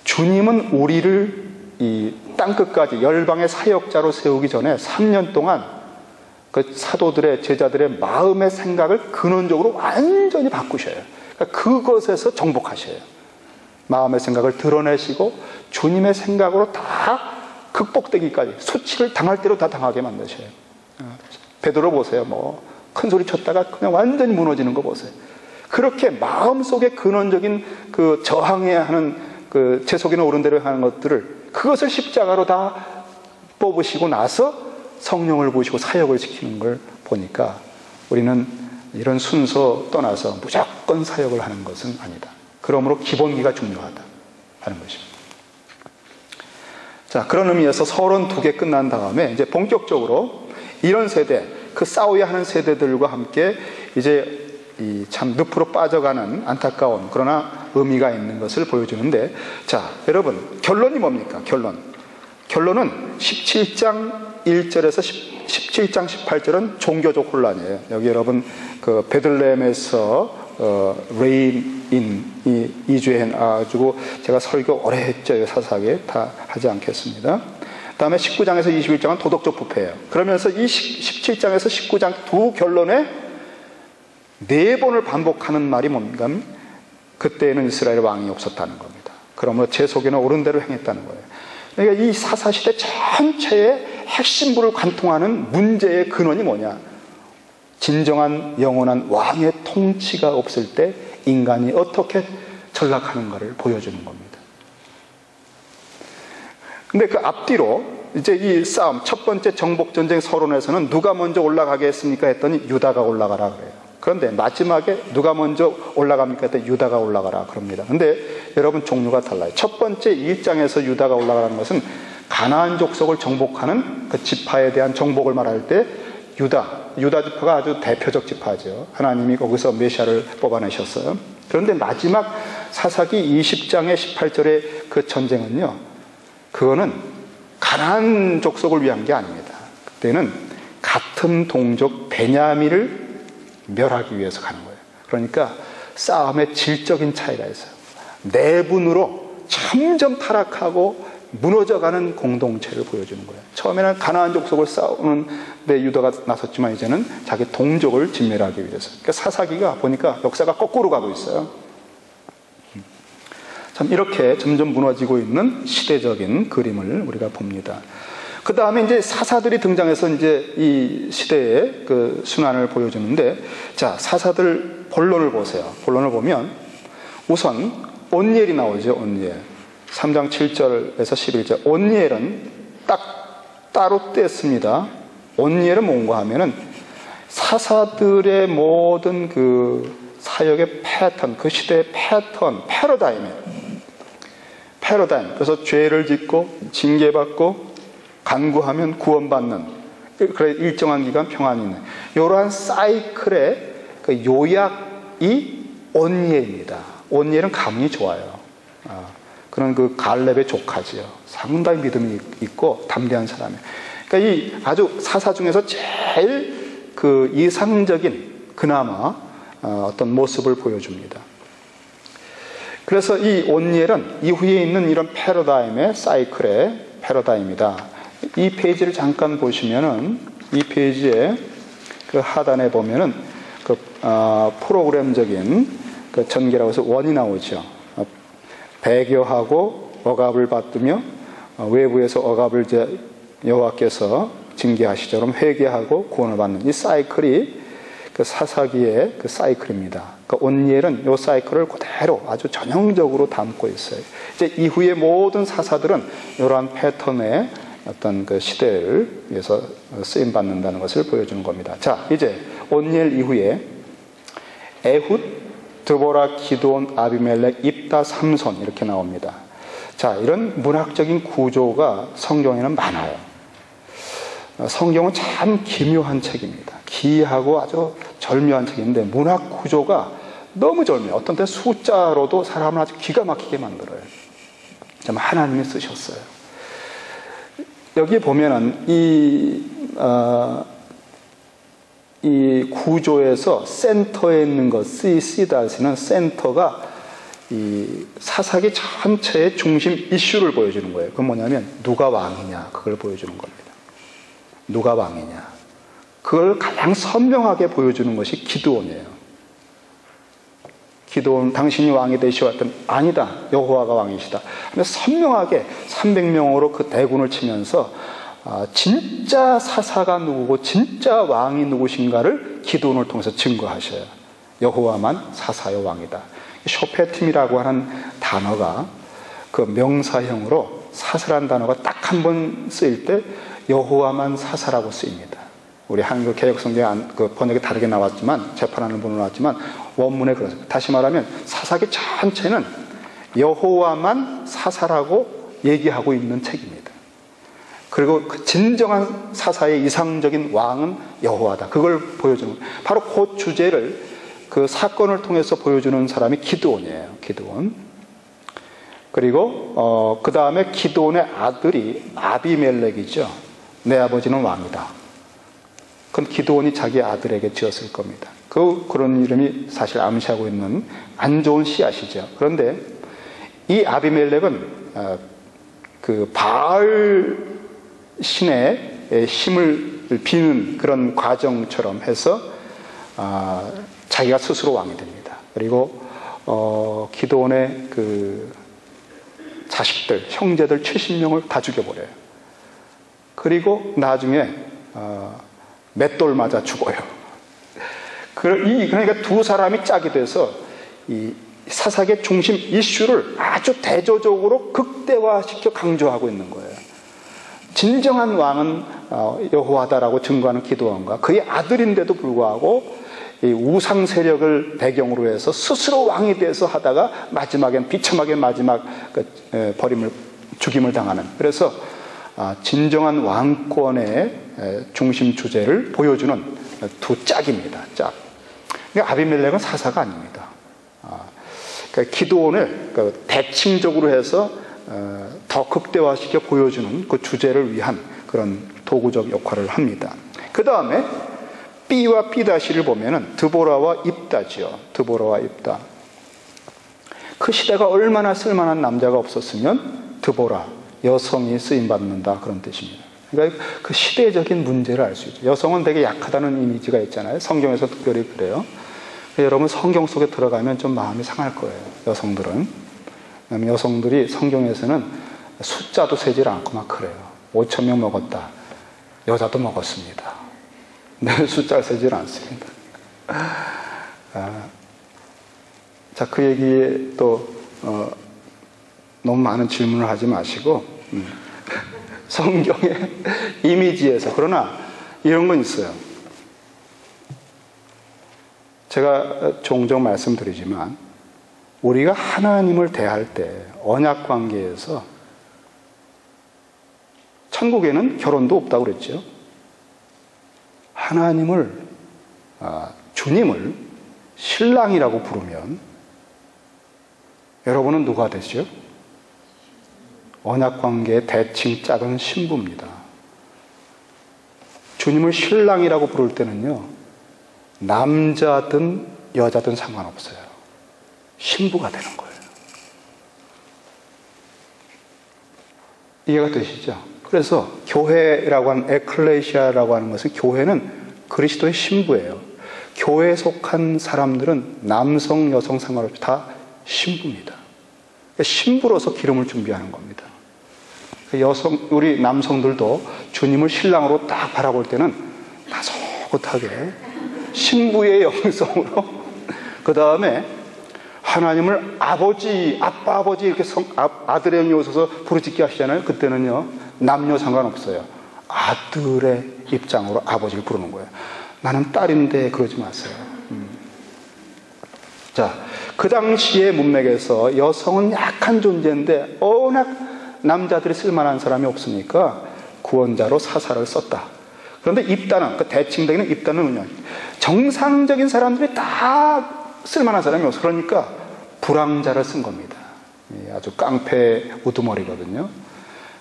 A: 주님은 우리를 이 땅끝까지 열방의 사역자로 세우기 전에 3년 동안 그 사도들의, 제자들의 마음의 생각을 근원적으로 완전히 바꾸셔요. 그러니까 그것에서 정복하셔요. 마음의 생각을 드러내시고 주님의 생각으로 다 극복되기까지, 수치를 당할 대로 다 당하게 만드셔요. 베드로 보세요. 뭐 큰 소리 쳤다가 그냥 완전히 무너지는 거 보세요. 그렇게 마음속에 근원적인 그 저항해야 하는 그 제 속에는 옳은 대로 하는 것들을, 그것을 십자가로 다 뽑으시고 나서 성령을 부으시고 사역을 시키는 걸 보니까 우리는 이런 순서 떠나서 무조건 사역을 하는 것은 아니다. 그러므로 기본기가 중요하다 하는 것입니다. 자, 그런 의미에서 서론 2개 끝난 다음에 이제 본격적으로 이런 세대, 그 싸워야 하는 세대들과 함께 이제 이 참 늪으로 빠져가는 안타까운 그러나 의미가 있는 것을 보여주는데, 자, 여러분 결론이 뭡니까? 결론은 17장 1절에서 17장 18절은 종교적 혼란이에요. 여기 여러분 그 베들레헴에서 레인인 이주해 가지고 제가 설교 오래 했죠. 사사하게 다 하지 않겠습니다. 다음에 19장에서 21장은 도덕적 부패예요. 그러면서 이 17장에서 19장 두 결론에 4번을 반복하는 말이 뭔가? 그때에는 이스라엘 왕이 없었다는 겁니다. 그러므로 제 속에는 옳은 대로 행했다는 거예요. 그러니까 이 사사시대 전체의 핵심부를 관통하는 문제의 근원이 뭐냐? 진정한 영원한 왕의 통치가 없을 때 인간이 어떻게 전락하는가를 보여주는 겁니다. 근데 그 앞뒤로 이제 이 싸움, 첫 번째 정복전쟁 서론에서는 누가 먼저 올라가게 했습니까? 했더니 유다가 올라가라 그래요. 그런데 마지막에 누가 먼저 올라갑니까? 했더니 유다가 올라가라 그럽니다. 근데 여러분 종류가 달라요. 첫 번째 1장에서 유다가 올라가는 것은 가나안 족속을 정복하는 그 지파에 대한 정복을 말할 때 유다 지파가 아주 대표적 지파죠. 하나님이 거기서 메시아를 뽑아내셨어요. 그런데 마지막 사사기 20장의 18절의 그 전쟁은요, 그거는 가나안 족속을 위한 게 아닙니다. 그때는 같은 동족 베냐민을 멸하기 위해서 가는 거예요. 그러니까 싸움의 질적인 차이가 있어요. 내분으로 점점 타락하고 무너져가는 공동체를 보여주는 거예요. 처음에는 가나안 족속을 싸우는 데 유다가 나섰지만 이제는 자기 동족을 진멸하기 위해서. 그러니까 사사기가 보니까 역사가 거꾸로 가고 있어요. 참 이렇게 점점 무너지고 있는 시대적인 그림을 우리가 봅니다. 그 다음에 이제 사사들이 등장해서 이제 이 시대의 그 순환을 보여주는데, 자, 사사들 본론을 보세요. 본론을 보면 우선 온니엘이 나오죠. 온니엘. 3장 7절에서 11절. 온니엘은 딱 따로 뗐습니다. 온니엘은 뭔가 하면은 사사들의 모든 그 사역의 패턴, 그 시대의 패턴, 패러다임이에요. 패러다임. 그래서 죄를 짓고 징계받고 간구하면 구원받는, 그래 일정한 기간 평안이 있는 이러한 사이클의 그 요약이 온니엘입니다. 온니엘은 가문이 좋아요. 그런 그 갈렙의 조카지요. 상당히 믿음이 있고 담대한 사람이에요. 그러니까 이 아주 사사 중에서 제일 그 이상적인 그나마 어떤 모습을 보여줍니다. 그래서 이 온니엘은 이후에 있는 이런 패러다임의 사이클의 패러다임이다. 이 페이지를 잠깐 보시면은 이 페이지에 그 하단에 보면은 그 프로그램적인 그 전개라고 해서 원이 나오죠. 배교하고 억압을 받으며 외부에서 억압을 이제 여호와께서 징계하시죠. 그럼 회개하고 구원을 받는 이 사이클이 그 사사기의 그 사이클입니다. 그 온니엘은 이 사이클을 그대로 아주 전형적으로 담고 있어요. 이제 이후의 모든 사사들은 이러한 패턴의 어떤 그 시대를 위해서 쓰임 받는다는 것을 보여주는 겁니다. 자, 이제 온니엘 이후에 에훗, 드보라, 기드온, 아비멜렉, 입다, 삼손 이렇게 나옵니다. 자, 이런 문학적인 구조가 성경에는 많아요. 성경은 참 기묘한 책입니다. 기이하고 아주 절묘한 책인데 문학 구조가 너무 절묘해요. 어떤 때 숫자로도 사람을 아주 기가 막히게 만들어요. 참 하나님이 쓰셨어요. 여기 보면은 이 구조에서 센터에 있는 것, 쓰다시는 센터가 이 사사기 전체의 중심 이슈를 보여주는 거예요. 그건 뭐냐면 누가 왕이냐, 그걸 보여주는 겁니다. 누가 왕이냐, 그걸 가장 선명하게 보여주는 것이 기드온이에요. 기드온, 당신이 왕이 되시오 했더니 아니다, 여호와가 왕이시다 하면서 선명하게 300명으로 그 대군을 치면서 진짜 사사가 누구고 진짜 왕이 누구신가를 기드온을 통해서 증거하셔요. 여호와만 사사의 왕이다. 쇼페팀이라고 하는 단어가 그 명사형으로 사사란 단어가 딱 한 번 쓰일 때 여호와만 사사라고 쓰입니다. 우리 한글 개역성경 그 번역이 다르게 나왔지만, 재판하는 분으로 나왔지만 원문에 그렇습니다. 다시 말하면 사사기 전체는 여호와만 사사라고 얘기하고 있는 책입니다. 그리고 그 진정한 사사의 이상적인 왕은 여호와다, 그걸 보여주는, 바로 그 주제를, 그 사건을 통해서 보여주는 사람이 기드온이에요. 기드온. 그리고 그 다음에 기드온의 아들이 아비멜렉이죠. 내 아버지는 왕이다. 그건 기드온이 자기 아들에게 지었을 겁니다. 그런 이름이 사실 암시하고 있는 안 좋은 씨앗이죠. 그런데 이 아비멜렉은 그 바알 신의 힘을 비는 그런 과정처럼 해서 자기가 스스로 왕이 됩니다. 그리고 기드온의 그 자식들, 형제들 70명을 다 죽여버려요. 그리고 나중에 맷돌 맞아 죽어요. 그러니까 두 사람이 짝이 돼서 이 사사기의 중심 이슈를 아주 대조적으로 극대화시켜 강조하고 있는 거예요. 진정한 왕은 여호와다라고 증거하는 기드온과 그의 아들인데도 불구하고 이 우상 세력을 배경으로 해서 스스로 왕이 돼서 하다가 마지막엔 비참하게 마지막 죽임을 당하는, 그래서 진정한 왕권의 중심 주제를 보여주는 두 짝입니다. 짝. 그러니까 아비멜렉은 사사가 아닙니다. 그러니까 기드온을 대칭적으로 해서 더 극대화시켜 보여주는 그 주제를 위한 그런 도구적 역할을 합니다. 그 다음에 B와 B'를 보면은 드보라와 입다지요. 드보라와 입다. 그 시대가 얼마나 쓸만한 남자가 없었으면 드보라, 여성이 쓰임받는다, 그런 뜻입니다. 그러니까 그 시대적인 문제를 알 수 있죠. 여성은 되게 약하다는 이미지가 있잖아요. 성경에서 특별히 그래요. 여러분 성경 속에 들어가면 좀 마음이 상할 거예요. 여성들은. 여성들이 성경에서는 숫자도 세질 않고 막 그래요. 5,000명 먹었다, 여자도 먹었습니다. 네, 숫자를 세질 않습니다. 자, 그 얘기에 또 너무 많은 질문을 하지 마시고 성경의 이미지에서, 그러나 이런 건 있어요. 제가 종종 말씀드리지만 우리가 하나님을 대할 때 언약 관계에서, 천국에는 결혼도 없다고 그랬죠. 하나님을, 주님을 신랑이라고 부르면 여러분은 누가 되죠? 언약관계의 대칭 짝은 신부입니다. 주님을 신랑이라고 부를 때는요, 남자든 여자든 상관없어요. 신부가 되는 거예요. 이해가 되시죠? 그래서 교회라고 하는, 에클레시아라고 하는 것은, 교회는 그리스도의 신부예요. 교회에 속한 사람들은 남성, 여성 상관없이 다 신부입니다. 신부로서 기름을 준비하는 겁니다. 우리 남성들도 주님을 신랑으로 딱 바라볼 때는 나긋하게 신부의 영성으로, 그 다음에 하나님을 아버지, 아빠, 아버지 이렇게 아들의 영이 오셔서 부르짖게 하시잖아요. 그때는요, 남녀 상관없어요. 아들의 입장으로 아버지를 부르는 거예요. 나는 딸인데 그러지 마세요. 자, 그 당시의 문맥에서 여성은 약한 존재인데 워낙 남자들이 쓸만한 사람이 없으니까 구원자로 사사를 썼다. 그런데 입다는, 그 대칭되는 입다는 정상적인 사람들이 다 쓸만한 사람이 없어. 그러니까 불황자를 쓴 겁니다. 아주 깡패 우두머리거든요.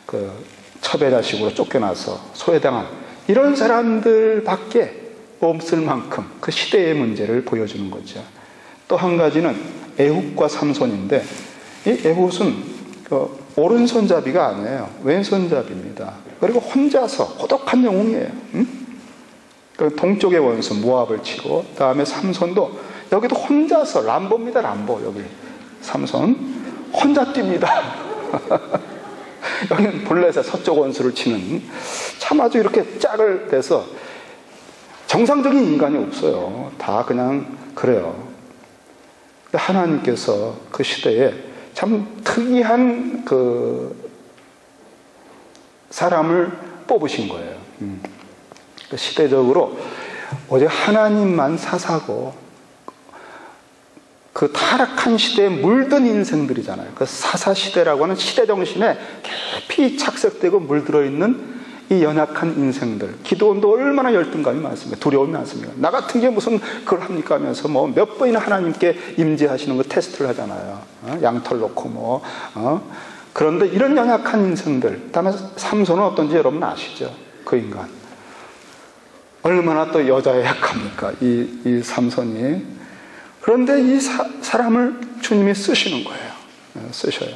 A: 그 첩의자식으로 쫓겨나서 소외당한 이런 사람들밖에 없을 만큼 그 시대의 문제를 보여주는 거죠. 또 한 가지는 에훗과 삼손인데, 이 에훗은 오른손잡이가 아니에요. 왼손잡이입니다. 그리고 혼자서 고독한 영웅이에요. 동쪽의 원수 모압을 치고, 다음에 삼손도 여기도 혼자서 람보입니다. 람보. 여기 삼손 혼자 뜁니다. 여기는 블레셋 서쪽 원수를 치는, 참 아주 이렇게 짝을 대서 정상적인 인간이 없어요. 다 그냥 그래요. 하나님께서 그 시대에 참 특이한 그 사람을 뽑으신 거예요. 시대적으로 오직 하나님만 사사고, 그 타락한 시대에 물든 인생들이잖아요. 그 사사시대라고 하는 시대정신에 깊이 착색되고 물들어 있는 이 연약한 인생들. 기도원도 얼마나 열등감이 많습니까? 두려움이 많습니다. 나 같은 게 무슨 그걸 합니까 하면서 뭐 몇 번이나 하나님께 임재하시는 거 테스트를 하잖아요. 양털 놓고 그런데 이런 연약한 인생들, 다음에 삼손은 어떤지 여러분 아시죠? 그 인간 얼마나 또 여자에 약합니까? 이 삼손이. 그런데 이 사람을 주님이 쓰시는 거예요. 쓰셔요.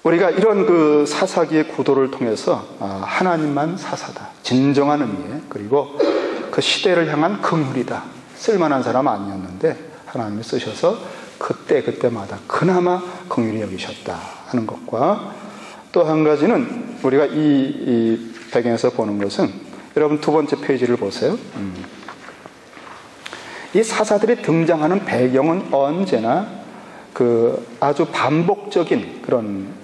A: 우리가 이런 그 사사기의 구도를 통해서 하나님만 사사다, 진정한 의미에, 그리고 그 시대를 향한 긍휼이다, 쓸만한 사람 아니었는데 하나님이 쓰셔서 그때마다 그나마 긍휼히 여기셨다 하는 것과, 또 한 가지는 우리가 이 배경에서 보는 것은, 여러분 두 번째 페이지를 보세요. 이 사사들이 등장하는 배경은 언제나 그 아주 반복적인 그런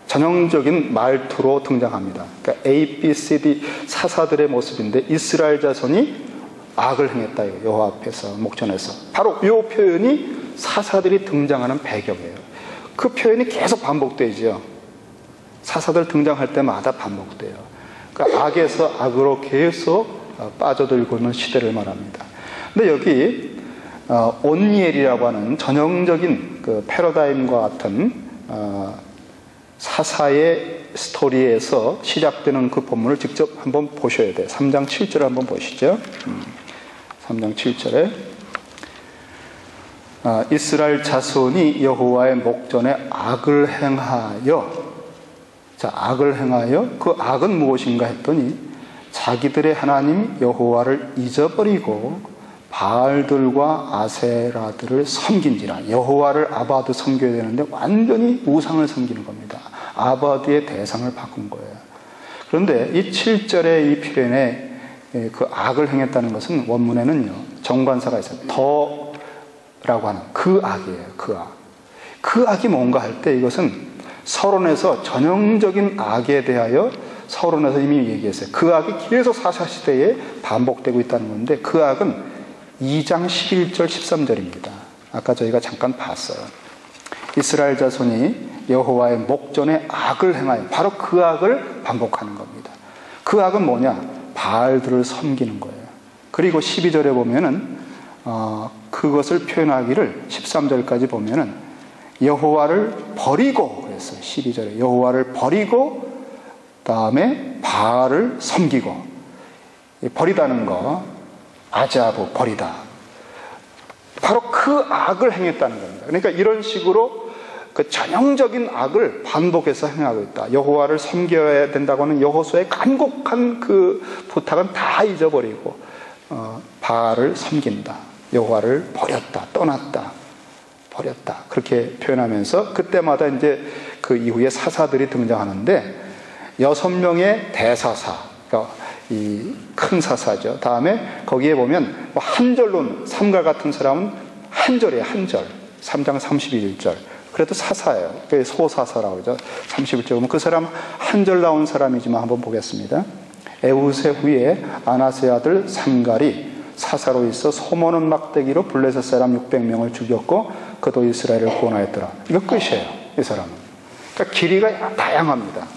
A: 전형적인 말투로 등장합니다. 그러니까 A, B, C, D 사사들의 모습인데, 이스라엘 자손이 악을 행했다, 여호와 앞에서 목전에서. 바로 이 표현이 사사들이 등장하는 배경이에요. 그 표현이 계속 반복되죠. 사사들 등장할 때마다 반복돼요. 그러니까 악에서 악으로 계속 빠져들고 있는 시대를 말합니다. 근데 여기 온니엘이라고 하는 전형적인 그 패러다임과 같은 사사의 스토리에서 시작되는 그 본문을 직접 한번 보셔야 돼요. 3장 7절을 한번 보시죠. 3장 7절에 이스라엘 자손이 여호와의 목전에 악을 행하여, 자, 악을 행하여, 그 악은 무엇인가 했더니 자기들의 하나님 여호와를 잊어버리고 바알들과 아세라들을 섬긴지라. 여호와를 아바드 섬겨야 되는데 완전히 우상을 섬기는 겁니다. 아바드의 대상을 바꾼 거예요. 그런데 이 7절의 이 표현에 그 악을 행했다는 것은 원문에는요, 정관사가 있어요. 더라고 하는 그 악이에요. 그 악. 그 악이 뭔가 할 때, 이것은 서론에서 전형적인 악에 대하여 서론에서 이미 얘기했어요. 그 악이 계속 사사시대에 반복되고 있다는 건데, 그 악은 2장 11절 13절입니다. 아까 저희가 잠깐 봤어요. 이스라엘 자손이 여호와의 목전에 악을 행하여, 바로 그 악을 반복하는 겁니다. 그 악은 뭐냐? 바알들을 섬기는 거예요. 그리고 12절에 보면은 그것을 표현하기를 13절까지 보면은 여호와를 버리고 그랬어요. 12절에 여호와를 버리고 다음에 바알을 섬기고. 버리다는 거, 아자부, 버리다. 바로 그 악을 행했다는 겁니다. 그러니까 이런 식으로 그 전형적인 악을 반복해서 행하고 있다. 여호와를 섬겨야 된다고 하는 여호수아의 간곡한 그 부탁은 다 잊어버리고 바알을 섬긴다. 여호와를 버렸다, 떠났다, 버렸다. 그렇게 표현하면서 그때마다 이제 그 이후에 사사들이 등장하는데, 6명의 대사사, 그러니까 이 큰 사사죠. 다음에 거기에 보면 뭐 한절론, 삼가 같은 사람은 한절이에요. 한절. 3장 31절. 그래도 사사예요. 소사사라고 그러죠. 31절 보면 그 사람 한절 나온 사람이지만 한번 보겠습니다. 에훗의 후에 아나스의 아들 삼갈이 사사로 있어 소모는 막대기로 블레셋 사람 600명을 죽였고 그도 이스라엘을 구원하였더라. 이거 끝이에요. 이 사람은. 그러니까 길이가 다양합니다.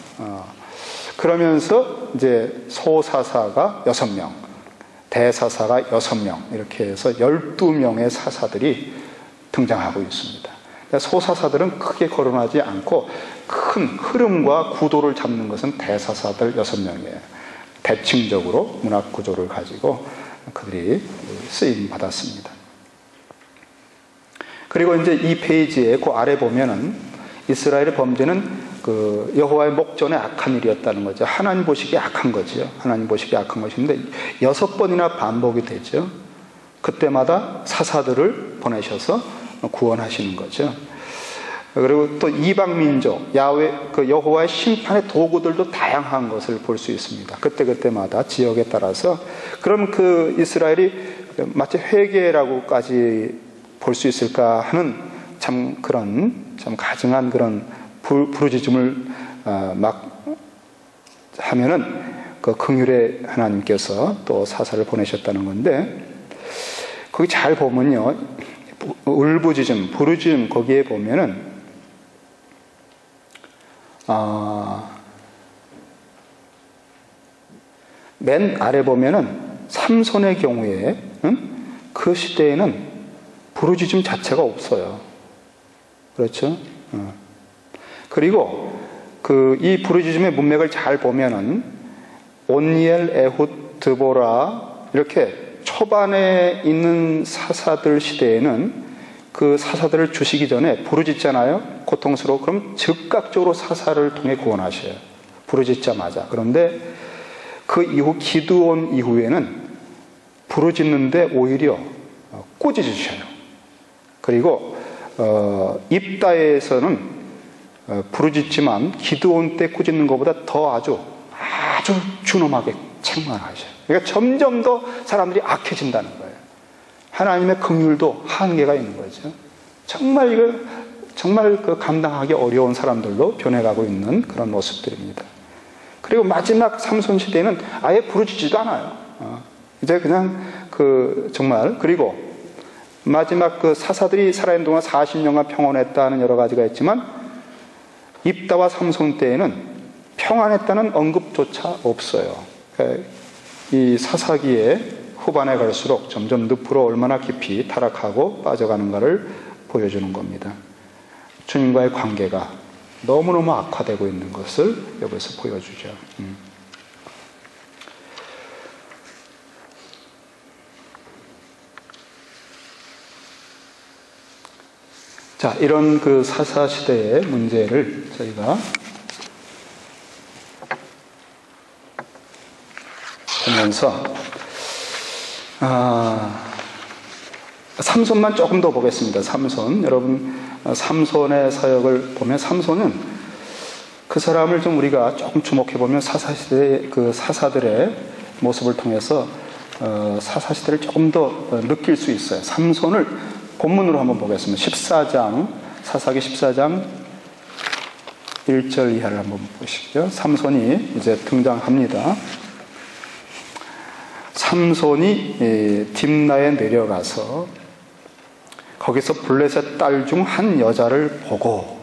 A: 그러면서 이제 소사사가 6명, 대사사가 6명, 이렇게 해서 12명의 사사들이 등장하고 있습니다. 소사사들은 크게 거론하지 않고 큰 흐름과 구도를 잡는 것은 대사사들 6명이에요. 대칭적으로 문학 구조를 가지고 그들이 쓰임 받았습니다. 그리고 이제 이 페이지에 그 아래 보면은 이스라엘의 범죄는 그 여호와의 목전에 악한 일이었다는 거죠. 하나님 보시기에 악한 거죠. 하나님 보시기에 악한 것인데 6번이나 반복이 되죠. 그때마다 사사들을 보내셔서 구원하시는 거죠. 그리고 또 이방 민족 야훼 그 여호와의 심판의 도구들도 다양한 것을 볼 수 있습니다. 그때마다 지역에 따라서. 그럼 그 이스라엘이 마치 회개라고까지 볼 수 있을까 하는 참 그런 참 가증한 그런 부르짖음을 막 하면은 그 긍휼의 하나님께서 또 사사를 보내셨다는 건데, 거기 잘 보면요, 울부짖음, 부르짖음 거기에 보면은 맨 아래 보면은 삼손의 경우에 그 시대에는 부르짖음 자체가 없어요. 그렇죠? 그리고 이 부르짖음의 문맥을 잘 보면은 온니엘, 에훗, 드보라 이렇게 초반에 있는 사사들 시대에는 그 사사들을 주시기 전에 부르짖잖아요. 고통스러워. 그럼 즉각적으로 사사를 통해 구원하셔요. 부르짖자마자. 그런데 그 이후 기드온 이후에는 부르짖는데 오히려 꾸짖으셔요. 그리고 입다에서는 부르짖지만 기드온 때 꾸짖는 것보다 더 아주 준엄하게 책망하셔요. 그러니까 점점 더 사람들이 악해진다는 거예요. 하나님의 긍휼도 한계가 있는 거죠. 정말 그 감당하기 어려운 사람들로 변해가고 있는 그런 모습들입니다. 그리고 마지막 삼손 시대에는 아예 부르짖지도 않아요. 이제 그냥 정말. 그리고 마지막 그 사사들이 살아있는 동안 40년간 평온했다는 여러 가지가 있지만 입다와 삼손 때에는 평안했다는 언급조차 없어요. 이 사사기의 후반에 갈수록 점점 늪으로 얼마나 깊이 타락하고 빠져가는가를 보여주는 겁니다. 주님과의 관계가 너무너무 악화되고 있는 것을 여기서 보여주죠. 자, 이런 그 사사시대의 문제를 저희가 보면서 삼손만 조금 더 보겠습니다. 삼손. 여러분, 삼손의 사역을 보면 삼손은 그 사람을 좀 우리가 조금 주목해보면 사사시대의 그 사사들의 모습을 통해서 사사시대를 조금 더 느낄 수 있어요. 삼손을 본문으로 한번 보겠습니다. 14장, 사사기 14장 1절 이하를 한번 보시죠. 삼손이 이제 등장합니다. 삼손이 딥나에 내려가서 거기서 블레셋 딸 중 한 여자를 보고,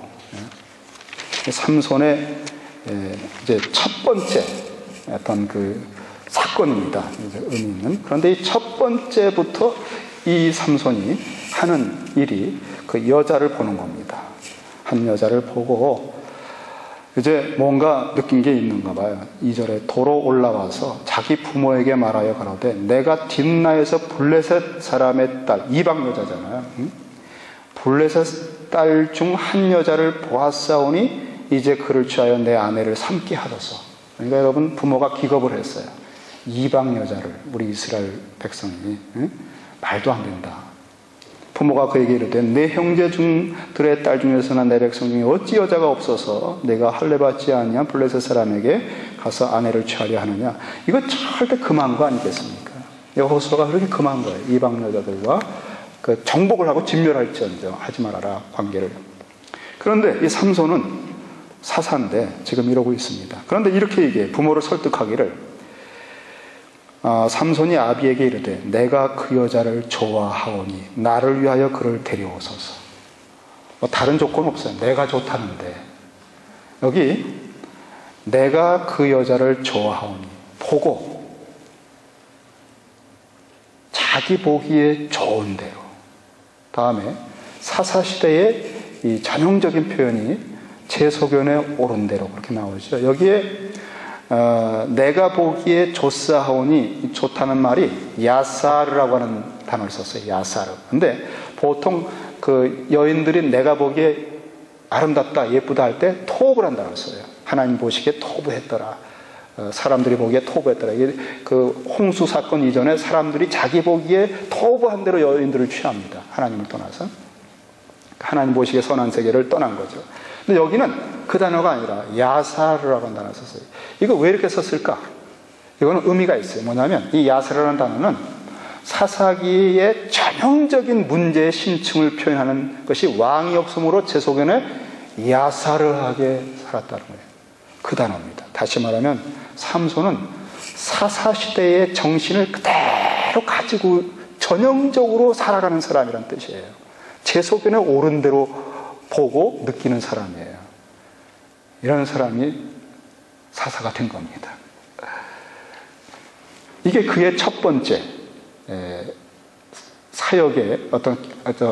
A: 삼손의 이제 첫 번째 어떤 그 사건입니다. 의미 있는. 그런데 이 첫 번째부터 이 삼손이 하는 일이 그 여자를 보는 겁니다. 한 여자를 보고 이제 뭔가 느낀 게 있는가 봐요. 2절에 도로 올라와서 자기 부모에게 말하여 가로되 내가 딥나에서 블레셋 사람의 딸, 이방 여자잖아요. 블레셋 딸 중 한 여자를 보았사오니 이제 그를 취하여 내 아내를 삼게 하소서. 그러니까 여러분, 부모가 기겁을 했어요. 이방 여자를 우리 이스라엘 백성이 말도 안 된다. 부모가 그에게 이르되 내 형제 중들의 딸 중에서나 내 백성 중에 어찌 여자가 없어서 내가 할례받지 아니한 블레셋 사람에게 가서 아내를 취하려 하느냐. 이거 절대 금한 거 아니겠습니까? 여호수아가 그렇게 금한 거예요. 이방 여자들과 그 정복을 하고 진멸할지언정 하지 말아라, 관계를. 그런데 이 삼손은 사사인데 지금 이러고 있습니다. 그런데 이렇게 얘기해. 부모를 설득하기를 삼손이 아비에게 이르되 내가 그 여자를 좋아하오니 나를 위하여 그를 데려오소서. 다른 조건 없어요. 내가 좋다는데. 여기 내가 그 여자를 좋아하오니, 보고 자기 보기에 좋은 대로. 다음에 사사시대의 이 전형적인 표현이 제 소견에 옳은 대로 그렇게 나오죠. 여기에 내가 보기에 좋사하오니, 좋다는 말이 야사르라고 하는 단어를 썼어요. 야사르. 근데 보통 그 여인들이 내가 보기에 아름답다, 예쁘다 할 때 토업을 한다고 써요. 하나님 보시기에 토부했더라. 사람들이 보기에 토부했더라. 이게 그 홍수 사건 이전에 사람들이 자기 보기에 토부한 대로 여인들을 취합니다. 하나님을 떠나서. 하나님 보시기에 선한 세계를 떠난 거죠. 근데 여기는 그 단어가 아니라 야사르라고 하는 단어를 썼어요. 이거 왜 이렇게 썼을까? 이거는 의미가 있어요. 뭐냐면 이 야사르라는 단어는 사사기의 전형적인 문제의 심층을 표현하는 것이 왕이 없으므로 제 속에는 야사르하게 살았다는 거예요. 그 단어입니다. 다시 말하면 삼손은 사사시대의 정신을 그대로 가지고 전형적으로 살아가는 사람이란 뜻이에요. 제 속에는 옳은 대로 보고 느끼는 사람이에요. 이런 사람이 사사가 된 겁니다. 이게 그의 첫 번째 사역의 어떤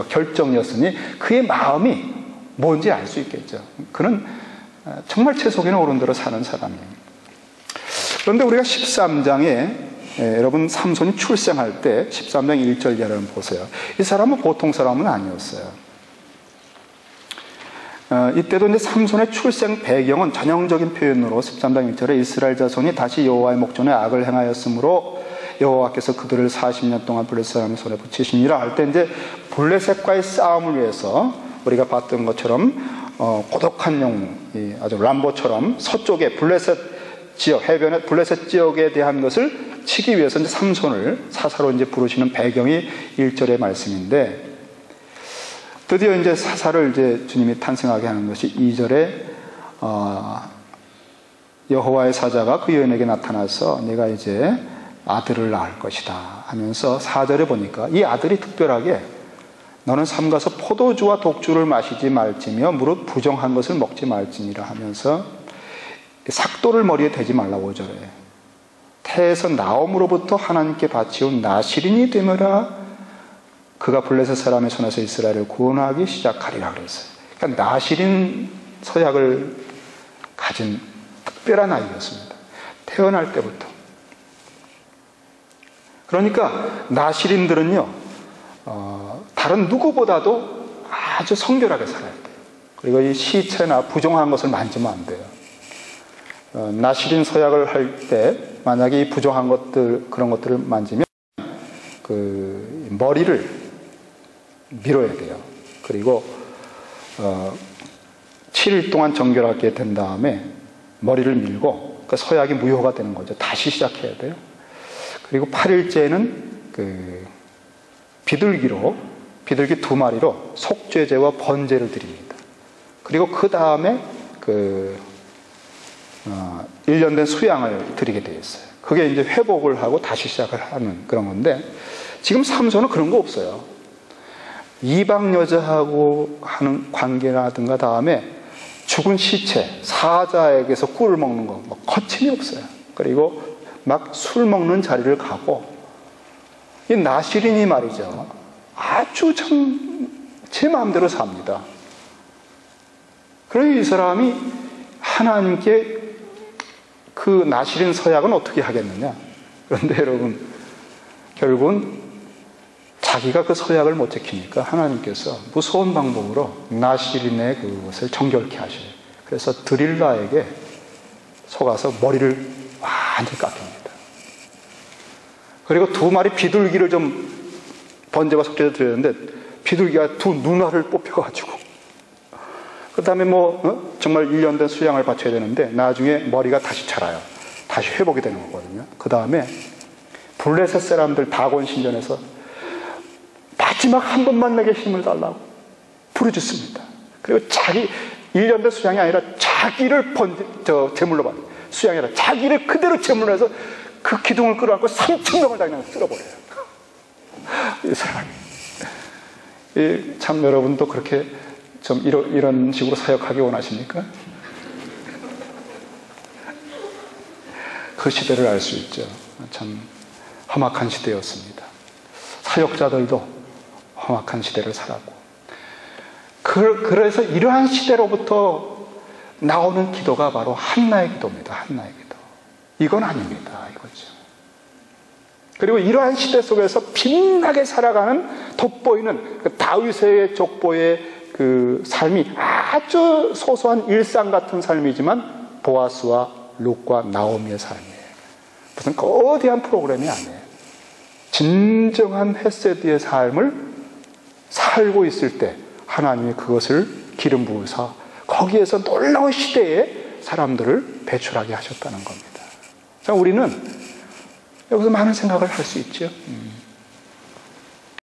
A: 결정이었으니 그의 마음이 뭔지 알 수 있겠죠. 그는 정말 제 속에는 옳은 대로 사는 사람이에요. 그런데 우리가 13장에 여러분 삼손이 출생할 때 13장 1절 이하를 보세요. 이 사람은 보통 사람은 아니었어요. 이때도 이제 삼손의 출생 배경은 전형적인 표현으로 13장 1절에 이스라엘 자손이 다시 여호와의 목전에 악을 행하였으므로 여호와께서 그들을 40년 동안 블레셋 사람의 손에 붙이시니라 할 때 이제 블레셋과의 싸움을 위해서 우리가 봤던 것처럼 고독한 영웅, 아주 람보처럼 서쪽에 블레셋 지역, 해변의 블레셋 지역에 대한 것을 치기 위해서 이제 삼손을 사사로 이제 부르시는 배경이 1절의 말씀인데, 드디어 이제 사사를 이제 주님이 탄생하게 하는 것이 2절에 여호와의 사자가 그 여인에게 나타나서 네가 이제 아들을 낳을 것이다 하면서 4절에 보니까 이 아들이 특별하게 너는 삼가서 포도주와 독주를 마시지 말지며 무릇 부정한 것을 먹지 말지니라 하면서 삭도를 머리에 대지 말라고 5절에 태에서 나옴으로부터 하나님께 바치온 나실인이 되므라 그가 블레셋 사람의 손에서 이스라엘을 구원하기 시작하리라 그랬어요. 그러니까 나실인 서약을 가진 특별한 아이였습니다. 태어날 때부터. 그러니까 나실인들은요 다른 누구보다도 아주 성결하게 살아야 돼요. 그리고 이 시체나 부정한 것을 만지면 안 돼요. 나실인 서약을 할 때 만약에 이 부정한 것들 그런 것들을 만지면 그 머리를 밀어야 돼요. 그리고 7일 동안 정결하게 된 다음에 머리를 밀고 그 서약이 무효가 되는 거죠. 다시 시작해야 돼요. 그리고 8일째는 그 비둘기 2마리로 속죄제와 번제를 드립니다. 그리고 그 다음에 1년 된 수양을 드리게 되어 있어요. 그게 이제 회복을 하고 다시 시작을 하는 그런 건데, 지금 삼손은 그런 거 없어요. 이방 여자하고 하는 관계라든가 다음에 죽은 시체, 사자에게서 꿀을 먹는 거, 뭐 거침이 없어요. 그리고 막 술 먹는 자리를 가고, 이 나실인이 말이죠. 아주 참 제 마음대로 삽니다. 그러니 이 사람이 하나님께 그 나실인 서약은 어떻게 하겠느냐. 그런데 여러분, 결국은 자기가 그 서약을 못 지키니까 하나님께서 무서운 방법으로 나실인의 그것을 정결케 하셔요. 그래서 드릴라에게 속아서 머리를 완전히 깎입니다. 그리고 2마리 비둘기를 좀 번제와 속죄를 드렸는데 비둘기가 2 눈알을 뽑혀가지고, 그 다음에 정말 1년 된 수양을 바쳐야 되는데 나중에 머리가 다시 자라요. 다시 회복이 되는 거거든요. 그 다음에 블레셋 사람들 다곤 신전에서 마지막 한 번만 내게 힘을 달라고 부르짖습니다. 그리고 자기 1년 된 수양이 아니라 자기를 제물로 받아요. 수양이 아니라 자기를 그대로 제물로 해서 그 기둥을 끌어안고 3,000명을 다 그냥 쓸어버려요. 이 사람이. 참 여러분도 그렇게 좀 이런 식으로 사역하기 원하십니까? 그 시대를 알 수 있죠. 참 험악한 시대였습니다. 사역자들도 험악한 시대를 살았고, 그래서 이러한 시대로부터 나오는 기도가 바로 한나의 기도입니다. 한나의 기도. 이건 아닙니다. 이거죠. 그리고 이러한 시대 속에서 빛나게 살아가는 돋보이는 그 다윗의 족보의 그 삶이 아주 소소한 일상 같은 삶이지만 보아스와 룻과 나오미의 삶이에요. 무슨 거대한 프로그램이 아니에요. 진정한 헤세드의 삶을 살고 있을 때 하나님이 그것을 기름 부으사 거기에서 놀라운 시대의 사람들을 배출하게 하셨다는 겁니다. 자, 우리는 여기서 많은 생각을 할 수 있죠.